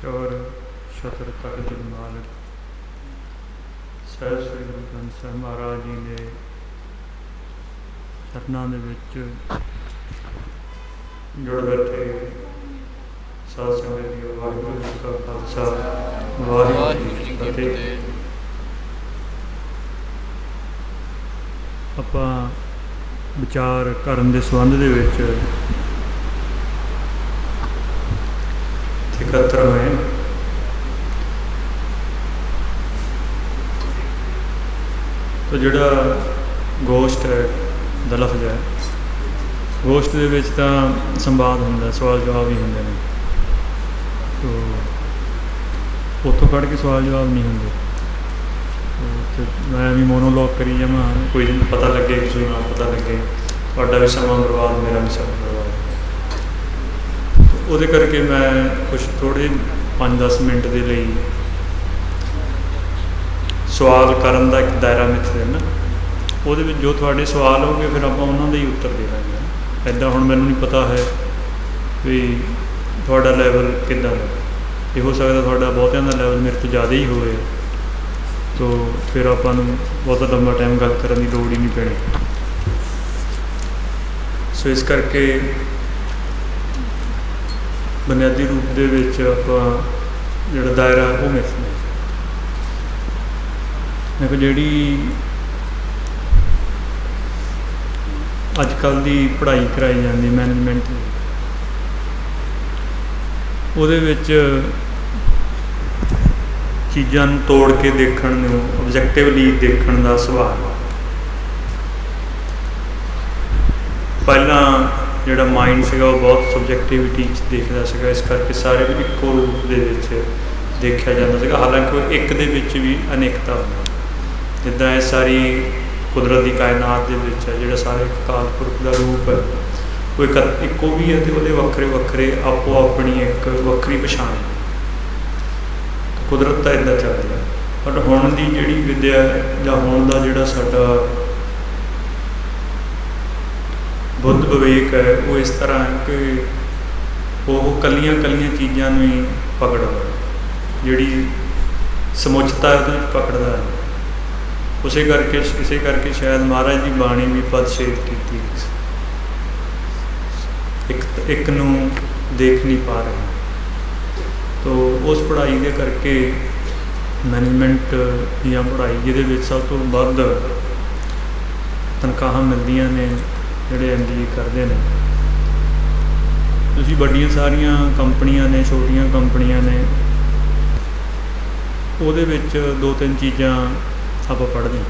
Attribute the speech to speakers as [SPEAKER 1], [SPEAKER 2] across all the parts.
[SPEAKER 1] ਸ਼ੌਰ ਛਤਰ ਤਖਤ ਮਾਲਕ ਸਾਹਿਬ ਸ੍ਰੀ ਗੁਰੂ ਗ੍ਰੰਥ ਸਾਹਿਬ ਮਹਾਰਾਜ ਜੀ ਦੇ ਚਰਨਾਂ ਦੇ ਵਿੱਚ ਜੁੜ ਬੈਠੇ ਸਾਧ ਸੰਗਤ ਜੀ, ਵਾਹਿਗੁਰੂ ਜੀ ਕਾ ਖਾਲਸਾ, ਵਾਹਿਗੁਰੂ ਜੀ ਕੀ ਫਤਿਹ। ਆਪਾਂ ਵਿਚਾਰ ਕਰਨ ਦੇ ਸੰਬੰਧ ਦੇ ਵਿੱਚ ਇਕੱਤਰ ਹੋਏ। ਤਾਂ ਜਿਹੜਾ ਗੋਸ਼ਟ ਹੈ ਦਾ ਲਫ਼ਜ਼ ਹੈ, ਗੋਸ਼ਟ ਦੇ ਵਿੱਚ ਤਾਂ ਸੰਵਾਦ ਹੁੰਦਾ, ਸਵਾਲ ਜਵਾਬ ਵੀ ਹੁੰਦੇ ਨੇ। ਤੋ ਉੱਥੋਂ ਕੱਢ ਕੇ ਸਵਾਲ ਜਵਾਬ ਨਹੀਂ ਹੁੰਦੇ। ਮੈਂ ਵੀ ਮੋਨੋਲੋਗ ਕਰੀ ਜਾਵਾਂ, ਕੋਈ ਪਤਾ ਲੱਗੇ, ਕਿਸੇ ਨੂੰ ਨਾ ਪਤਾ ਲੱਗੇ, ਤੁਹਾਡਾ ਵੀ ਸਮਾਂ ਬਰਬਾਦ, ਮੇਰਾ ਵੀ ਸਮਾਂ ਬਰਬਾਦ। ਉਹਦੇ ਕਰਕੇ ਮੈਂ ਕੁਛ ਥੋੜ੍ਹੇ 5-10 ਮਿੰਟ ਦੇ ਲਈ ਸਵਾਲ ਕਰਨ ਦਾ ਇੱਕ ਦਾਇਰਾ ਮਿੱਥ ਦੇਣਾ। ਉਹਦੇ ਵਿੱਚ ਜੋ ਤੁਹਾਡੇ ਸਵਾਲ ਹੋਣਗੇ ਫਿਰ ਆਪਾਂ ਉਹਨਾਂ ਦੇ ਹੀ ਉੱਤਰ ਦੇ ਦਾਂਗੇ। ਇੱਦਾਂ ਹੁਣ ਮੈਨੂੰ ਨਹੀਂ ਪਤਾ ਹੈ ਵੀ ਤੁਹਾਡਾ ਲੈਵਲ ਕਿੱਦਾਂ ਦਾ। ਇਹ ਹੋ ਸਕਦਾ ਤੁਹਾਡਾ ਬਹੁਤਿਆਂ ਦਾ ਲੈਵਲ ਮੇਰੇ ਤੋਂ ਜ਼ਿਆਦਾ ਹੀ ਹੋਵੇ, ਤੋ ਫਿਰ ਆਪਾਂ ਨੂੰ ਬਹੁਤਾ ਲੰਬਾ ਟਾਈਮ ਗੱਲ ਕਰਨ ਦੀ ਲੋੜ ਹੀ ਨਹੀਂ ਪੈਣੀ। ਸੋ ਇਸ ਕਰਕੇ ਬੁਨਿਆਦੀ ਰੂਪ ਦੇ ਵਿੱਚ ਆਪਾਂ ਜਿਹੜਾ ਦਾਇਰਾ ਉਹ ਮਿਥਣਾ। ਦੇਖੋ, ਜਿਹੜੀ ਅੱਜ ਕੱਲ੍ਹ ਦੀ ਪੜ੍ਹਾਈ ਕਰਾਈ ਜਾਂਦੀ ਮੈਨੇਜਮੈਂਟ ਦੀ, ਉਹਦੇ ਵਿੱਚ ਚੀਜ਼ਾਂ ਨੂੰ ਤੋੜ ਕੇ ਦੇਖਣ ਨੂੰ, ਆਬਜੈਕਟਿਵਲੀ ਦੇਖਣ ਦਾ ਸੁਭਾਅ। ਪਹਿਲਾਂ ਜਿਹੜਾ ਮਾਈਂਡ ਸੀਗਾ ਉਹ ਬਹੁਤ ਸਬਜੈਕਟਿਵਿਟੀ 'ਚ ਦੇਖਦਾ ਸੀਗਾ, ਇਸ ਕਰਕੇ ਸਾਰੇ ਵੀ ਇੱਕੋ ਰੂਪ ਦੇ ਵਿੱਚ ਦੇਖਿਆ ਜਾਂਦਾ ਸੀਗਾ। ਹਾਲਾਂਕਿ ਉਹ ਇੱਕ ਦੇ ਵਿੱਚ ਵੀ ਅਨੇਕਤਾ ਹੁੰਦੀ, ਜਿੱਦਾਂ ਇਹ ਸਾਰੀ ਕੁਦਰਤ ਦੀ ਕਾਇਨਾਤ ਦੇ ਵਿੱਚ ਹੈ, ਜਿਹੜਾ ਸਾਰੇ ਅਕਾਲ ਪੁਰਖ ਦਾ ਰੂਪ ਹੈ ਉਹ ਇੱਕੋ ਵੀ ਹੈ, ਅਤੇ ਉਹਦੇ ਵੱਖਰੇ ਵੱਖਰੇ ਆਪੋ ਆਪਣੀ ਇੱਕ ਵੱਖਰੀ ਪਛਾਣ। ਕੁਦਰਤ ਤਾਂ ਇੱਦਾਂ ਚੱਲਦੀ ਹੈ। ਬਟ ਹੁਣ ਦੀ ਜਿਹੜੀ ਵਿੱਦਿਆ ਜਾਂ ਹੁਣ ਦਾ ਜਿਹੜਾ ਸਾਡਾ ਬੁੱਧ ਵਿਵੇਕ ਹੈ, ਉਹ ਇਸ ਤਰ੍ਹਾਂ ਹੈ ਕਿ ਉਹ ਕੱਲੀਆਂ ਚੀਜ਼ਾਂ ਨੂੰ ਹੀ ਪਕੜਦਾ, ਜਿਹੜੀ ਸਮੁੱਚਤਾ ਉਹਦੇ ਵਿੱਚ ਪਕੜਦਾ ਹੈ। ਇਸੇ ਕਰਕੇ ਸ਼ਾਇਦ ਮਹਾਰਾਜ ਦੀ ਬਾਣੀ ਵੀ ਪਦਛੇਦ ਕੀਤੀ, ਇੱਕ ਨੂੰ ਦੇਖ ਨਹੀਂ ਪਾ ਰਹੇ। ਤੋ ਉਸ ਪੜ੍ਹਾਈ ਦੇ ਕਰਕੇ ਮੈਨੇਜਮੈਂਟ ਦੀਆਂ ਪੜ੍ਹਾਈ, ਜਿਹਦੇ ਵਿੱਚ ਸਭ ਤੋਂ ਵੱਧ ਤਨਖਾਹਾਂ ਮਿਲਦੀਆਂ ਨੇ ਜਿਹੜੇ MBA ਕਰਦੇ ਨੇ। ਤੁਸੀਂ ਵੱਡੀਆਂ ਸਾਰੀਆਂ ਕੰਪਨੀਆਂ ਨੇ, ਛੋਟੀਆਂ ਕੰਪਨੀਆਂ ਨੇ, ਉਹਦੇ ਵਿੱਚ 2-3 ਚੀਜ਼ਾਂ ਆਪਾਂ ਪੜ੍ਹਦੇ ਹਾਂ।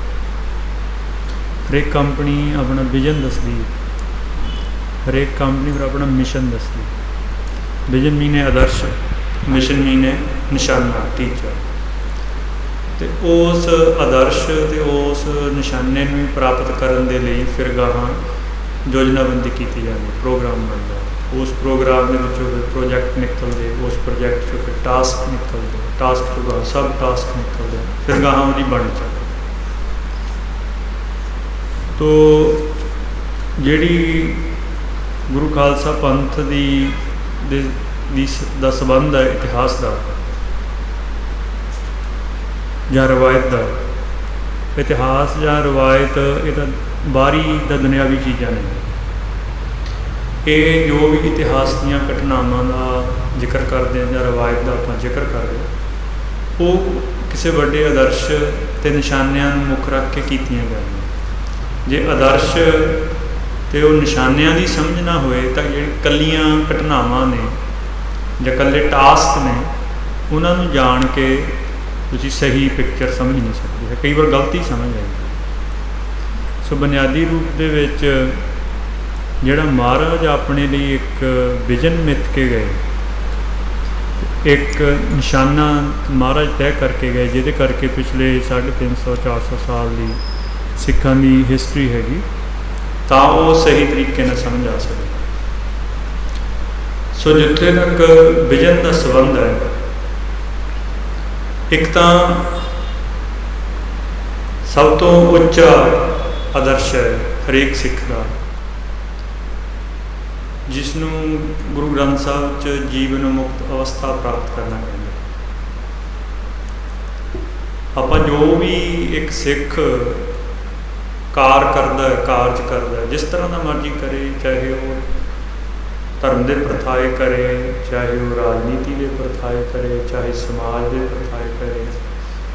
[SPEAKER 1] ਹਰੇਕ ਕੰਪਨੀ ਆਪਣਾ ਵਿਜ਼ਨ ਦੱਸਦੀ, ਹਰੇਕ ਕੰਪਨੀ ਫਿਰ ਆਪਣਾ ਮਿਸ਼ਨ ਦੱਸਦੀ। ਵਿਜ਼ਨ ਮੀਨੇ ਆਦਰਸ਼, ਮਿਸ਼ਨ ਮੀਨੇ ਨਿਸ਼ਾਨਾ, ਟੀਚਾ। ਅਤੇ ਉਸ ਆਦਰਸ਼ ਅਤੇ ਉਸ ਨਿਸ਼ਾਨੇ ਨੂੰ ਪ੍ਰਾਪਤ ਕਰਨ ਦੇ ਲਈ ਫਿਰ ਗਾਹਾਂ ਯੋਜਨਾਬੰਦੀ ਕੀਤੀ ਜਾਂਦੀ, ਪ੍ਰੋਗਰਾਮ ਬਣਦਾ। ਉਸ ਪ੍ਰੋਗਰਾਮ ਦੇ ਵਿੱਚੋਂ ਫਿਰ ਪ੍ਰੋਜੈਕਟ ਨਿਕਲਦੇ, ਉਸ ਪ੍ਰੋਜੈਕਟ 'ਚੋਂ ਫਿਰ ਟਾਸਕ ਨਿਕਲਦੇ, ਟਾਸਕ ਤੋਂ ਗਾਹਾਂ ਸਬ ਟਾਸਕ ਨਿਕਲਦੇ, ਫਿਰ ਗਾਹਾਂ ਉਹਦੀ ਬਣ ਚੱਲਦੀ। ਤੋ ਜਿਹੜੀ ਗੁਰੂ ਖਾਲਸਾ ਪੰਥ ਦਾ ਸੰਬੰਧ ਹੈ ਇਤਿਹਾਸ ਦਾ ਜਾਂ ਰਵਾਇਤ ਦਾ। ਇਤਿਹਾਸ ਜਾਂ ਰਵਾਇਤ ਇਹ ਤਾਂ ਬਾਹਰੀ ਦਾ ਦੁਨਿਆਵੀ ਚੀਜ਼ਾਂ ਨੇ। ਇਹ ਜੋ ਵੀ ਇਤਿਹਾਸ ਦੀਆਂ ਘਟਨਾਵਾਂ ਦਾ ਜ਼ਿਕਰ ਕਰਦੇ ਹਾਂ ਜਾਂ ਰਵਾਇਤ ਦਾ ਆਪਾਂ ਜ਼ਿਕਰ ਕਰਦੇ ਹਾਂ, ਉਹ ਕਿਸੇ ਵੱਡੇ ਆਦਰਸ਼ ਅਤੇ ਨਿਸ਼ਾਨਿਆਂ ਨੂੰ ਮੁੱਖ ਰੱਖ ਕੇ ਕੀਤੀਆਂ ਜਾਂਦੀਆਂ। ਜੇ ਆਦਰਸ਼ ਅਤੇ ਉਹ ਨਿਸ਼ਾਨਿਆਂ ਦੀ ਸਮਝ ਨਾ ਹੋਏ ਤਾਂ ਜਿਹੜੀ ਇਕੱਲੀਆਂ ਘਟਨਾਵਾਂ ਨੇ ਜਾਂ ਇਕੱਲੇ ਟਾਸਕ ਨੇ, ਉਹਨਾਂ ਨੂੰ ਜਾਣ ਕੇ ਤੁਸੀਂ ਸਹੀ ਪਿਕਚਰ ਸਮਝ ਨਹੀਂ ਸਕਦੇ। ਕਈ ਵਾਰ ਗਲਤੀ ਸਮਝ ਆਈ। ਸੋ ਬੁਨਿਆਦੀ ਰੂਪ ਦੇ ਵਿੱਚ ਜਿਹੜਾ ਮਹਾਰਾਜ ਆਪਣੇ ਲਈ ਇੱਕ ਵਿਜ਼ਨ ਮਿੱਥ ਕੇ ਗਏ, ਇੱਕ ਨਿਸ਼ਾਨਾ ਮਹਾਰਾਜ ਤੈਅ ਕਰਕੇ ਗਏ, ਜਿਹਦੇ ਕਰਕੇ ਪਿਛਲੇ 350-400 ਸਾਲ ਦੀ ਸਿੱਖਾਂ ਦੀ ਹਿਸਟਰੀ ਹੈਗੀ, ਤਾਂ ਉਹ ਸਹੀ ਤਰੀਕੇ ਨਾਲ ਸਮਝ ਆ ਸਕੇ। ਸੋ ਜਿੱਥੇ ਤੱਕ ਵਿਜ਼ਨ ਦਾ ਸੰਬੰਧ ਹੈ, ਇੱਕ ਤਾਂ ਸਭ ਤੋਂ ਉੱਚਾ ਆਦਰਸ਼ ਹੈ ਹਰੇਕ ਸਿੱਖ ਦਾ, ਜਿਸ ਨੂੰ ਗੁਰੂ ਗ੍ਰੰਥ ਸਾਹਿਬ 'ਚ ਜੀਵਨ ਮੁਕਤ ਅਵਸਥਾ ਪ੍ਰਾਪਤ ਕਰਨਾ ਕਹਿੰਦੇ। ਆਪਾਂ ਜੋ ਵੀ ਇੱਕ ਸਿੱਖ ਕਾਰਜ ਕਰਦਾ, ਜਿਸ ਤਰ੍ਹਾਂ ਦਾ ਮਰਜ਼ੀ ਕਰੇ, ਚਾਹੇ ਉਹ ਧਰਮ ਦੇ ਪ੍ਰਥਾਏ ਕਰੇ, ਚਾਹੇ ਉਹ ਰਾਜਨੀਤੀ ਦੇ ਪ੍ਰਥਾਏ ਕਰੇ, ਚਾਹੇ ਸਮਾਜ ਦੇ ਪ੍ਰਥਾਏ ਕਰੇ,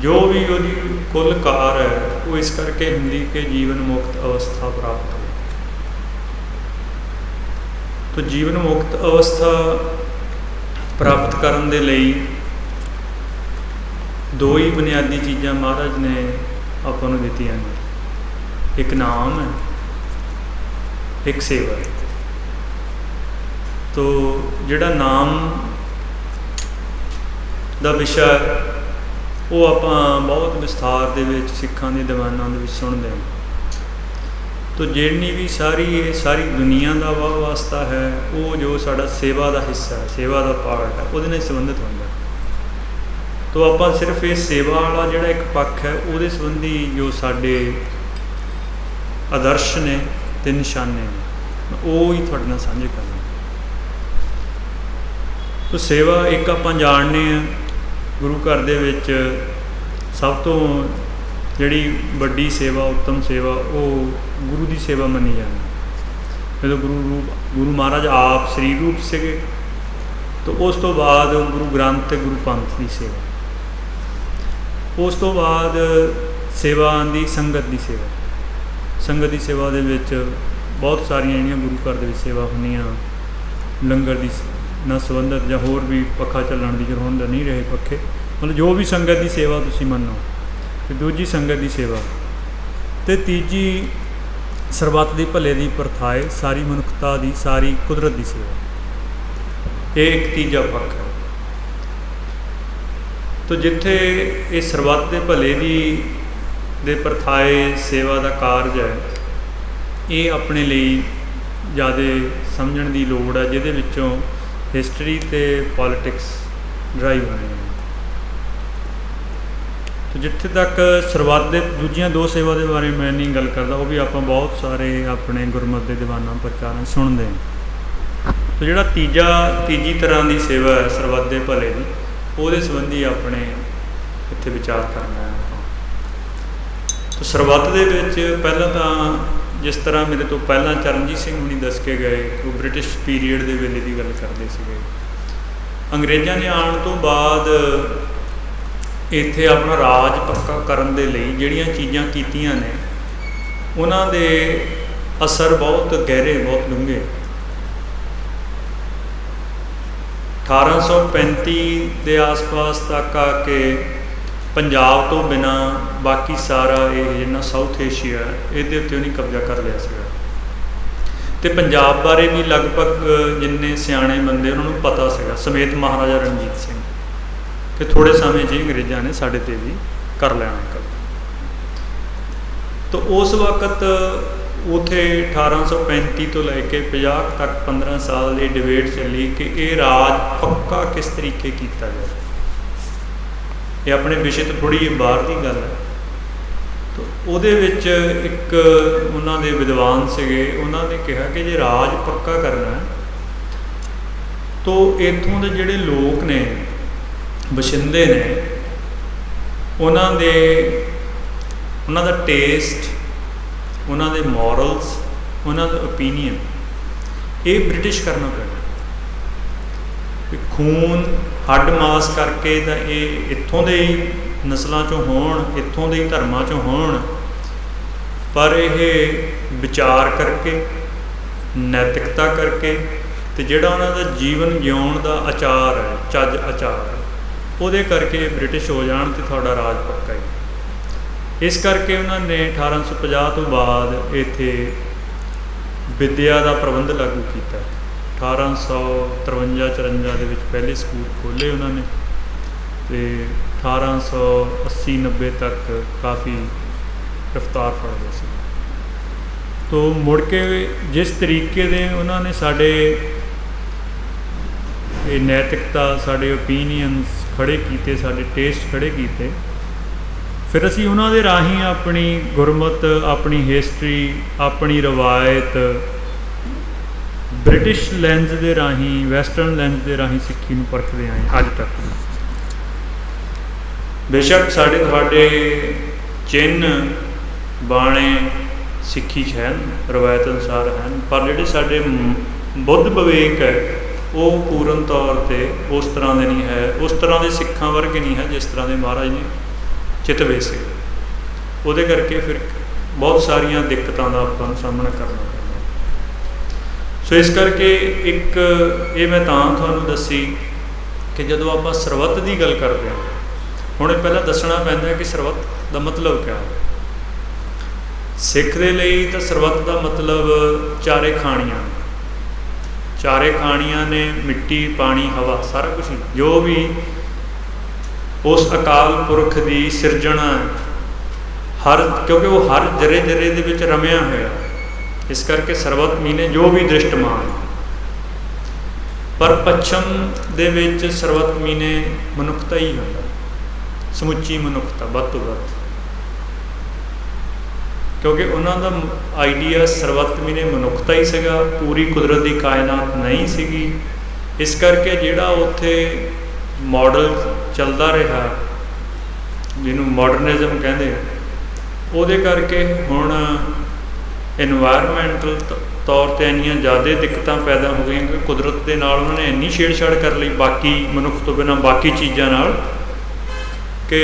[SPEAKER 1] ਜੋ ਵੀ ਉਹਦੀ ਕੁੱਲ ਕਾਰ ਹੈ ਉਹ ਇਸ ਕਰਕੇ ਹੁੰਦੀ ਕਿ ਜੀਵਨ ਮੁਕਤ ਅਵਸਥਾ ਪ੍ਰਾਪਤ ਹੋ। ਤਾਂ ਜੀਵਨ ਮੁਕਤ ਅਵਸਥਾ ਪ੍ਰਾਪਤ ਕਰਨ ਦੇ ਲਈ ਦੋ ਹੀ ਬੁਨਿਆਦੀ ਚੀਜ਼ਾਂ ਮਹਾਰਾਜ ਨੇ ਆਪਾਂ ਨੂੰ ਦਿੱਤੀਆਂ ਨੇ, ਇੱਕ ਨਾਮ ਹੈ, ਇੱਕ ਸੇਵਾ ਹੈ। ਤੋ ਜਿਹੜਾ ਨਾਮ ਦਾ ਵਿਸ਼ਾ ਉਹ ਆਪਾਂ ਬਹੁਤ ਵਿਸਥਾਰ ਦੇ ਵਿੱਚ ਸਿੱਖਾਂ ਦੇ ਦੀਵਾਨਾਂ ਦੇ ਵਿੱਚ ਸੁਣਦੇ ਹਾਂ। ਤੋ ਜਿਹੜੀ ਵੀ ਸਾਰੀ ਦੁਨੀਆ ਦਾ ਵਾਹ ਵਾਸਤਾ ਹੈ, ਉਹ ਜੋ ਸਾਡਾ ਸੇਵਾ ਦਾ ਹਿੱਸਾ ਹੈ, ਸੇਵਾ ਦਾ ਪਾਰਟ ਹੈ, ਉਹਦੇ ਨਾਲ ਸੰਬੰਧਿਤ ਹੁੰਦਾ। ਤੋ ਆਪਾਂ ਸਿਰਫ ਇਹ ਸੇਵਾ ਵਾਲਾ ਜਿਹੜਾ ਇੱਕ ਪੱਖ ਹੈ ਉਹਦੇ ਸੰਬੰਧੀ ਜੋ ਸਾਡੇ ਆਦਰਸ਼ ਨੇ ਤੇ ਨਿਸ਼ਾਨੇ ਨੇ ਉਹ ਹੀ ਤੁਹਾਡੇ ਨਾਲ ਸਾਂਝੇ ਕਰਨੇ। ਤੋ ਸੇਵਾ ਇੱਕ ਆਪਾਂ ਜਾਣਦੇ ਹਾਂ, ਗੁਰੂ ਘਰ ਦੇ ਵਿੱਚ ਸਭ ਤੋਂ ਜਿਹੜੀ ਵੱਡੀ ਸੇਵਾ, ਉੱਤਮ ਸੇਵਾ, ਉਹ ਗੁਰੂ ਦੀ ਸੇਵਾ ਮੰਨੀ ਜਾਂਦੀ। ਜਦੋਂ ਗੁਰੂ ਮਹਾਰਾਜ ਆਪ ਸਰੀਰ ਰੂਪ ਸੀਗੇ, ਤਾਂ ਉਸ ਤੋਂ ਬਾਅਦ ਗੁਰੂ ਗ੍ਰੰਥ ਅਤੇ ਗੁਰੂ ਪੰਥ ਦੀ ਸੇਵਾ, ਉਸ ਤੋਂ ਬਾਅਦ ਸੇਵਾ ਆਉਂਦੀ ਸੰਗਤ ਦੀ ਸੇਵਾ। ਸੰਗਤ ਦੀ ਸੇਵਾ ਦੇ ਵਿੱਚ ਬਹੁਤ ਸਾਰੀਆਂ ਜਿਹੜੀਆਂ ਗੁਰੂ ਘਰ ਦੇ ਵਿੱਚ ਸੇਵਾ ਹੁੰਦੀਆਂ, ਲੰਗਰ ਦੀ ਨਾਲ ਸੰਬੰਧਿਤ ਜਾਂ ਹੋਰ ਵੀ ਪੱਖਾ ਚੱਲਣ ਦੀ ਜ਼ਰੂਰਤ ਨਹੀਂ ਰਹੇ ਪੱਖੇ, ਮਤਲਬ ਜੋ ਵੀ ਸੰਗਤ ਦੀ ਸੇਵਾ ਤੁਸੀਂ ਮੰਨੋ। ਅਤੇ ਦੂਜੀ ਸੰਗਤ ਦੀ ਸੇਵਾ, ਅਤੇ ਤੀਜੀ ਸਰਬੱਤ ਦੀ ਭਲੇ ਦੀ ਪ੍ਰਥਾਏ, ਸਾਰੀ ਮਨੁੱਖਤਾ ਦੀ, ਸਾਰੀ ਕੁਦਰਤ ਦੀ ਸੇਵਾ। ਇਹ ਇੱਕ ਤੀਜਾ ਪੱਖ ਹੈ। ਤੋ ਜਿੱਥੇ ਇਹ ਸਰਬੱਤ ਦੇ ਭਲੇ ਦੇ ਪ੍ਰਥਾਏ ਸੇਵਾ ਦਾ ਕਾਰਜ ਹੈ, ਇਹ ਆਪਣੇ ਲਈ ਜ਼ਿਆਦਾ ਸਮਝਣ ਦੀ ਲੋੜ ਹੈ, ਜਿਹਦੇ ਵਿੱਚੋਂ ਹਿਸਟਰੀ ਅਤੇ ਪੋਲੀਟਿਕਸ ਡਰਾਈਵ ਹੋਣੇ ਨੇ। ਤੋ ਜਿੱਥੇ ਤੱਕ ਸਰਬੱਤ ਦੇ ਦੂਜੀਆਂ ਦੋ ਸੇਵਾ ਦੇ ਬਾਰੇ ਮੈਂ ਨਹੀਂ ਗੱਲ ਕਰਦਾ, ਉਹ ਵੀ ਆਪਾਂ ਬਹੁਤ ਸਾਰੇ ਆਪਣੇ ਗੁਰਮਤਿ ਦੇ ਦੀਵਾਨਾਂ ਪ੍ਰਚਾਰਾਂ ਸੁਣਦੇ ਹਾਂ। ਤੋ ਜਿਹੜਾ ਤੀਜੀ ਤਰ੍ਹਾਂ ਦੀ ਸੇਵਾ ਹੈ ਸਰਬੱਤ ਦੇ ਭਲੇ ਦੀ, ਉਹਦੇ ਸੰਬੰਧੀ ਆਪਣੇ ਇੱਥੇ ਵਿਚਾਰ ਕਰਨਾ ਹੈ। ਤੋ ਸਰਬੱਤ ਦੇ ਵਿੱਚ ਪਹਿਲਾਂ ਤਾਂ ਜਿਸ ਤਰ੍ਹਾਂ ਮੇਰੇ ਤੋਂ ਪਹਿਲਾਂ ਚਰਨਜੀਤ ਸਿੰਘ ਹੁਣੀ ਦੱਸ ਕੇ ਗਏ, ਉਹ ਬ੍ਰਿਟਿਸ਼ ਪੀਰੀਅਡ ਦੇ ਵੇਲੇ ਦੀ ਗੱਲ ਕਰਦੇ ਸੀਗੇ। ਅੰਗਰੇਜ਼ਾਂ ਨੇ ਆਉਣ ਤੋਂ ਬਾਅਦ ਇੱਥੇ ਆਪਣਾ ਰਾਜ ਪੱਕਾ ਕਰਨ ਦੇ ਲਈ ਜਿਹੜੀਆਂ ਚੀਜ਼ਾਂ ਕੀਤੀਆਂ ਨੇ, ਉਹਨਾਂ ਦੇ ਅਸਰ ਬਹੁਤ ਗਹਿਰੇ, ਬਹੁਤ ਡੂੰਘੇ। 1835 ਦੇ ਆਸ-ਪਾਸ ਤੱਕ ਆ ਕੇ ਪੰਜਾਬ ਤੋਂ ਬਿਨਾਂ ਬਾਕੀ ਸਾਰਾ ਇਹ ਜਿੰਨਾ ਸਾਊਥ ਏਸ਼ੀਆ ਇਹਦੇ ਉੱਤੇ ਉਹਨੇ ਕਬਜ਼ਾ ਕਰ ਲਿਆ ਸੀਗਾ। ਅਤੇ ਪੰਜਾਬ ਬਾਰੇ ਵੀ ਲਗਭਗ ਜਿੰਨੇ ਸਿਆਣੇ ਬੰਦੇ ਉਹਨਾਂ ਨੂੰ ਪਤਾ ਸੀਗਾ, ਸਮੇਤ ਮਹਾਰਾਜਾ ਰਣਜੀਤ ਸਿੰਘ, ਕਿ ਥੋੜ੍ਹੇ ਸਮੇਂ 'ਚ ਹੀ ਅੰਗਰੇਜ਼ਾਂ ਨੇ ਸਾਡੇ 'ਤੇ ਵੀ ਕਰ ਲੈਣਾ ਕਬਜ਼ਾ। ਤਾਂ ਉਸ ਵਕਤ ਉੱਥੇ 1835 ਤੋਂ ਲੈ ਕੇ 50 ਤੱਕ 15 ਸਾਲ ਦੀ ਡਿਬੇਟ ਚੱਲੀ ਕਿ ਇਹ ਰਾਜ ਪੱਕਾ ਕਿਸ ਤਰੀਕੇ ਕੀਤਾ ਜਾਵੇ। ਇਹ ਆਪਣੇ ਵਿਸ਼ੇ ਤੋਂ ਥੋੜ੍ਹੀ ਜਿਹੀ ਬਾਹਰ ਦੀ ਗੱਲ ਹੈ। ਤਾਂ ਉਹਦੇ ਵਿੱਚ ਇੱਕ ਉਹਨਾਂ ਦੇ ਵਿਦਵਾਨ ਸੀਗੇ, ਉਹਨਾਂ ਨੇ ਕਿਹਾ ਕਿ ਜੇ ਰਾਜ ਪੱਕਾ ਕਰਨਾ ਤਾਂ ਇੱਥੋਂ ਦੇ ਜਿਹੜੇ ਲੋਕ ਨੇ, ਵਸਿੰਦੇ ਨੇ, ਉਹਨਾਂ ਦਾ ਟੇਸਟ, ਉਹਨਾਂ ਦੇ ਮੋਰਲਸ, ਉਹਨਾਂ ਦਾ ਓਪੀਨੀਅਨ, ਇਹ ਬ੍ਰਿਟਿਸ਼ ਕਰਨਾ ਪੈਣਾ। ਖੂਨ ਹੱਡ ਮਾਸ ਕਰਕੇ ਤਾਂ ਇਹ ਇੱਥੋਂ ਦੇ ਹੀ ਨਸਲਾਂ 'ਚੋਂ ਹੋਣ, ਇੱਥੋਂ ਦੇ ਹੀ ਧਰਮਾਂ 'ਚੋਂ ਹੋਣ, ਪਰ ਇਹ ਵਿਚਾਰ ਕਰਕੇ, ਨੈਤਿਕਤਾ ਕਰਕੇ, ਅਤੇ ਜਿਹੜਾ ਉਹਨਾਂ ਦਾ ਜੀਵਨ ਜਿਉਣ ਦਾ ਆਚਾਰ ਹੈ, ਚੱਜ ਆਚਾਰ, ਉਹਦੇ ਕਰਕੇ ਬ੍ਰਿਟਿਸ਼ ਹੋ ਜਾਣ ਅਤੇ ਤੁਹਾਡਾ ਰਾਜ ਪੱਕਾ ਹੀ। ਇਸ ਕਰਕੇ ਉਹਨਾਂ ਨੇ 1850 ਤੋਂ ਬਾਅਦ ਇੱਥੇ ਵਿੱਦਿਆ ਦਾ ਪ੍ਰਬੰਧ ਲਾਗੂ ਕੀਤਾ। 1853-54 ਦੇ ਵਿੱਚ ਪਹਿਲੇ ਸਕੂਲ ਖੋਲ੍ਹੇ ਉਹਨਾਂ ਨੇ, ਅਤੇ 1880-90 ਤੱਕ ਕਾਫੀ ਰਫਤਾਰ ਫੜ ਗਏ ਸੀ। ਤੋ ਮੁੜ ਕੇ ਜਿਸ ਤਰੀਕੇ ਦੇ ਉਹਨਾਂ ਨੇ ਸਾਡੇ ਇਹ ਨੈਤਿਕਤਾ, ਸਾਡੇ ਓਪੀਨੀਅਨਸ ਖੜ੍ਹੇ ਕੀਤੇ, ਸਾਡੇ ਟੇਸਟ ਖੜ੍ਹੇ ਕੀਤੇ, ਫਿਰ ਅਸੀਂ ਉਹਨਾਂ ਦੇ ਰਾਹੀਂ ਆਪਣੀ ਗੁਰਮਤ, ਆਪਣੀ ਹਿਸਟਰੀ, ਆਪਣੀ ਰਵਾਇਤ ਬ੍ਰਿਟਿਸ਼ ਲੈਂਸ ਦੇ ਰਾਹੀਂ, ਵੈਸਟਰਨ ਲੈਂਸ ਦੇ ਰਾਹੀਂ ਸਿੱਖੀ ਨੂੰ ਪਰਖਦੇ ਆਏ ਅੱਜ ਤੱਕ। ਬੇਸ਼ੱਕ ਸਾਡੇ ਤੁਹਾਡੇ ਚਿੰਨ੍ਹ ਬਾਣੇ ਸਿੱਖੀ 'ਚ ਹਨ, ਰਵਾਇਤ ਅਨੁਸਾਰ ਹਨ, ਪਰ ਜਿਹੜੇ ਸਾਡੇ ਬੁੱਧ ਵਿਵੇਕ ਹੈ ਉਹ ਪੂਰਨ ਤੌਰ 'ਤੇ ਉਸ ਤਰ੍ਹਾਂ ਦੇ ਨਹੀਂ ਹੈ, ਉਸ ਤਰ੍ਹਾਂ ਦੇ ਸਿੱਖਾਂ ਵਰਗੇ ਨਹੀਂ ਹੈ ਜਿਸ ਤਰ੍ਹਾਂ ਦੇ ਮਹਾਰਾਜ ਨੇ ਚਿਤਵੇ ਸੀ। ਉਹਦੇ ਕਰਕੇ ਫਿਰ ਬਹੁਤ ਸਾਰੀਆਂ ਦਿੱਕਤਾਂ ਦਾ ਆਪਾਂ ਨੂੰ ਸਾਹਮਣਾ ਕਰਨਾ ਪੈਂਦਾ। ਸੋ ਇਸ ਕਰਕੇ ਇੱਕ ਇਹ ਮੈਂ ਤਾਂ ਤੁਹਾਨੂੰ ਦੱਸੀ ਕਿ ਜਦੋਂ ਆਪਾਂ ਸਰਬੱਤ ਦੀ ਗੱਲ ਕਰਦੇ ਹਾਂ, ਹੁਣ ਇਹ ਪਹਿਲਾਂ ਦੱਸਣਾ ਪੈਂਦਾ ਕਿ ਸਰਬੱਤ ਦਾ ਮਤਲਬ ਕਿਆ ਹੈ। ਸਿੱਖ ਦੇ ਲਈ ਤਾਂ ਸਰਬੱਤ ਦਾ ਮਤਲਬ ਚਾਰੇ ਖਾਣੀਆਂ, ਚਾਰੇ ਖਾਣੀਆਂ ਨੇ, ਮਿੱਟੀ, ਪਾਣੀ, ਹਵਾ, ਸਾਰਾ ਕੁਛ ਹੀ ਜੋ ਵੀ ਉਸ ਅਕਾਲ ਪੁਰਖ ਦੀ ਸਿਰਜਣਾ ਹਰ, ਕਿਉਂਕਿ ਉਹ ਹਰ ਜਰੇ ਜਰੇ ਦੇ ਵਿੱਚ ਰਮਿਆ ਹੋਇਆ, ਇਸ ਕਰਕੇ ਸਰਬੱਤ ਮੀਨੇ ਜੋ ਵੀ ਦ੍ਰਿਸ਼ਟਮਾਨ। ਪਰ ਪੱਛਮ ਦੇ ਵਿੱਚ ਸਰਬੱਤ ਮੀਨੇ ਮਨੁੱਖਤਾ ਹੀ ਹੁੰਦਾ, ਸਮੁੱਚੀ ਮਨੁੱਖਤਾ ਵੱਧ ਤੋਂ ਵੱਧ, ਕਿਉਂਕਿ ਉਹਨਾਂ ਦਾ ਆਈਡੀਆ ਸਰਬੱਤ ਮੀਨੇ ਮਨੁੱਖਤਾ ਹੀ ਸੀਗਾ, ਪੂਰੀ ਕੁਦਰਤ ਦੀ ਕਾਇਨਾਤ ਨਹੀਂ ਸੀਗੀ। ਇਸ ਕਰਕੇ ਜਿਹੜਾ ਉੱਥੇ ਮਾਡਲ ਚੱਲਦਾ ਰਿਹਾ, ਜਿਹਨੂੰ ਮਾਡਰਨਿਜ਼ਮ ਕਹਿੰਦੇ, ਉਹਦੇ ਕਰਕੇ ਹੁਣ ਇਨਵਾਇਰਮੈਂਟਲ ਤੌਰ 'ਤੇ ਇੰਨੀਆਂ ਜ਼ਿਆਦਾ ਦਿੱਕਤਾਂ ਪੈਦਾ ਹੋ ਗਈਆਂ ਕਿ ਕੁਦਰਤ ਦੇ ਨਾਲ ਉਹਨਾਂ ਨੇ ਇੰਨੀ ਛੇੜਛਾੜ ਕਰ ਲਈ, ਬਾਕੀ ਮਨੁੱਖ ਤੋਂ ਬਿਨਾਂ ਬਾਕੀ ਚੀਜ਼ਾਂ ਨਾਲ, ਕਿ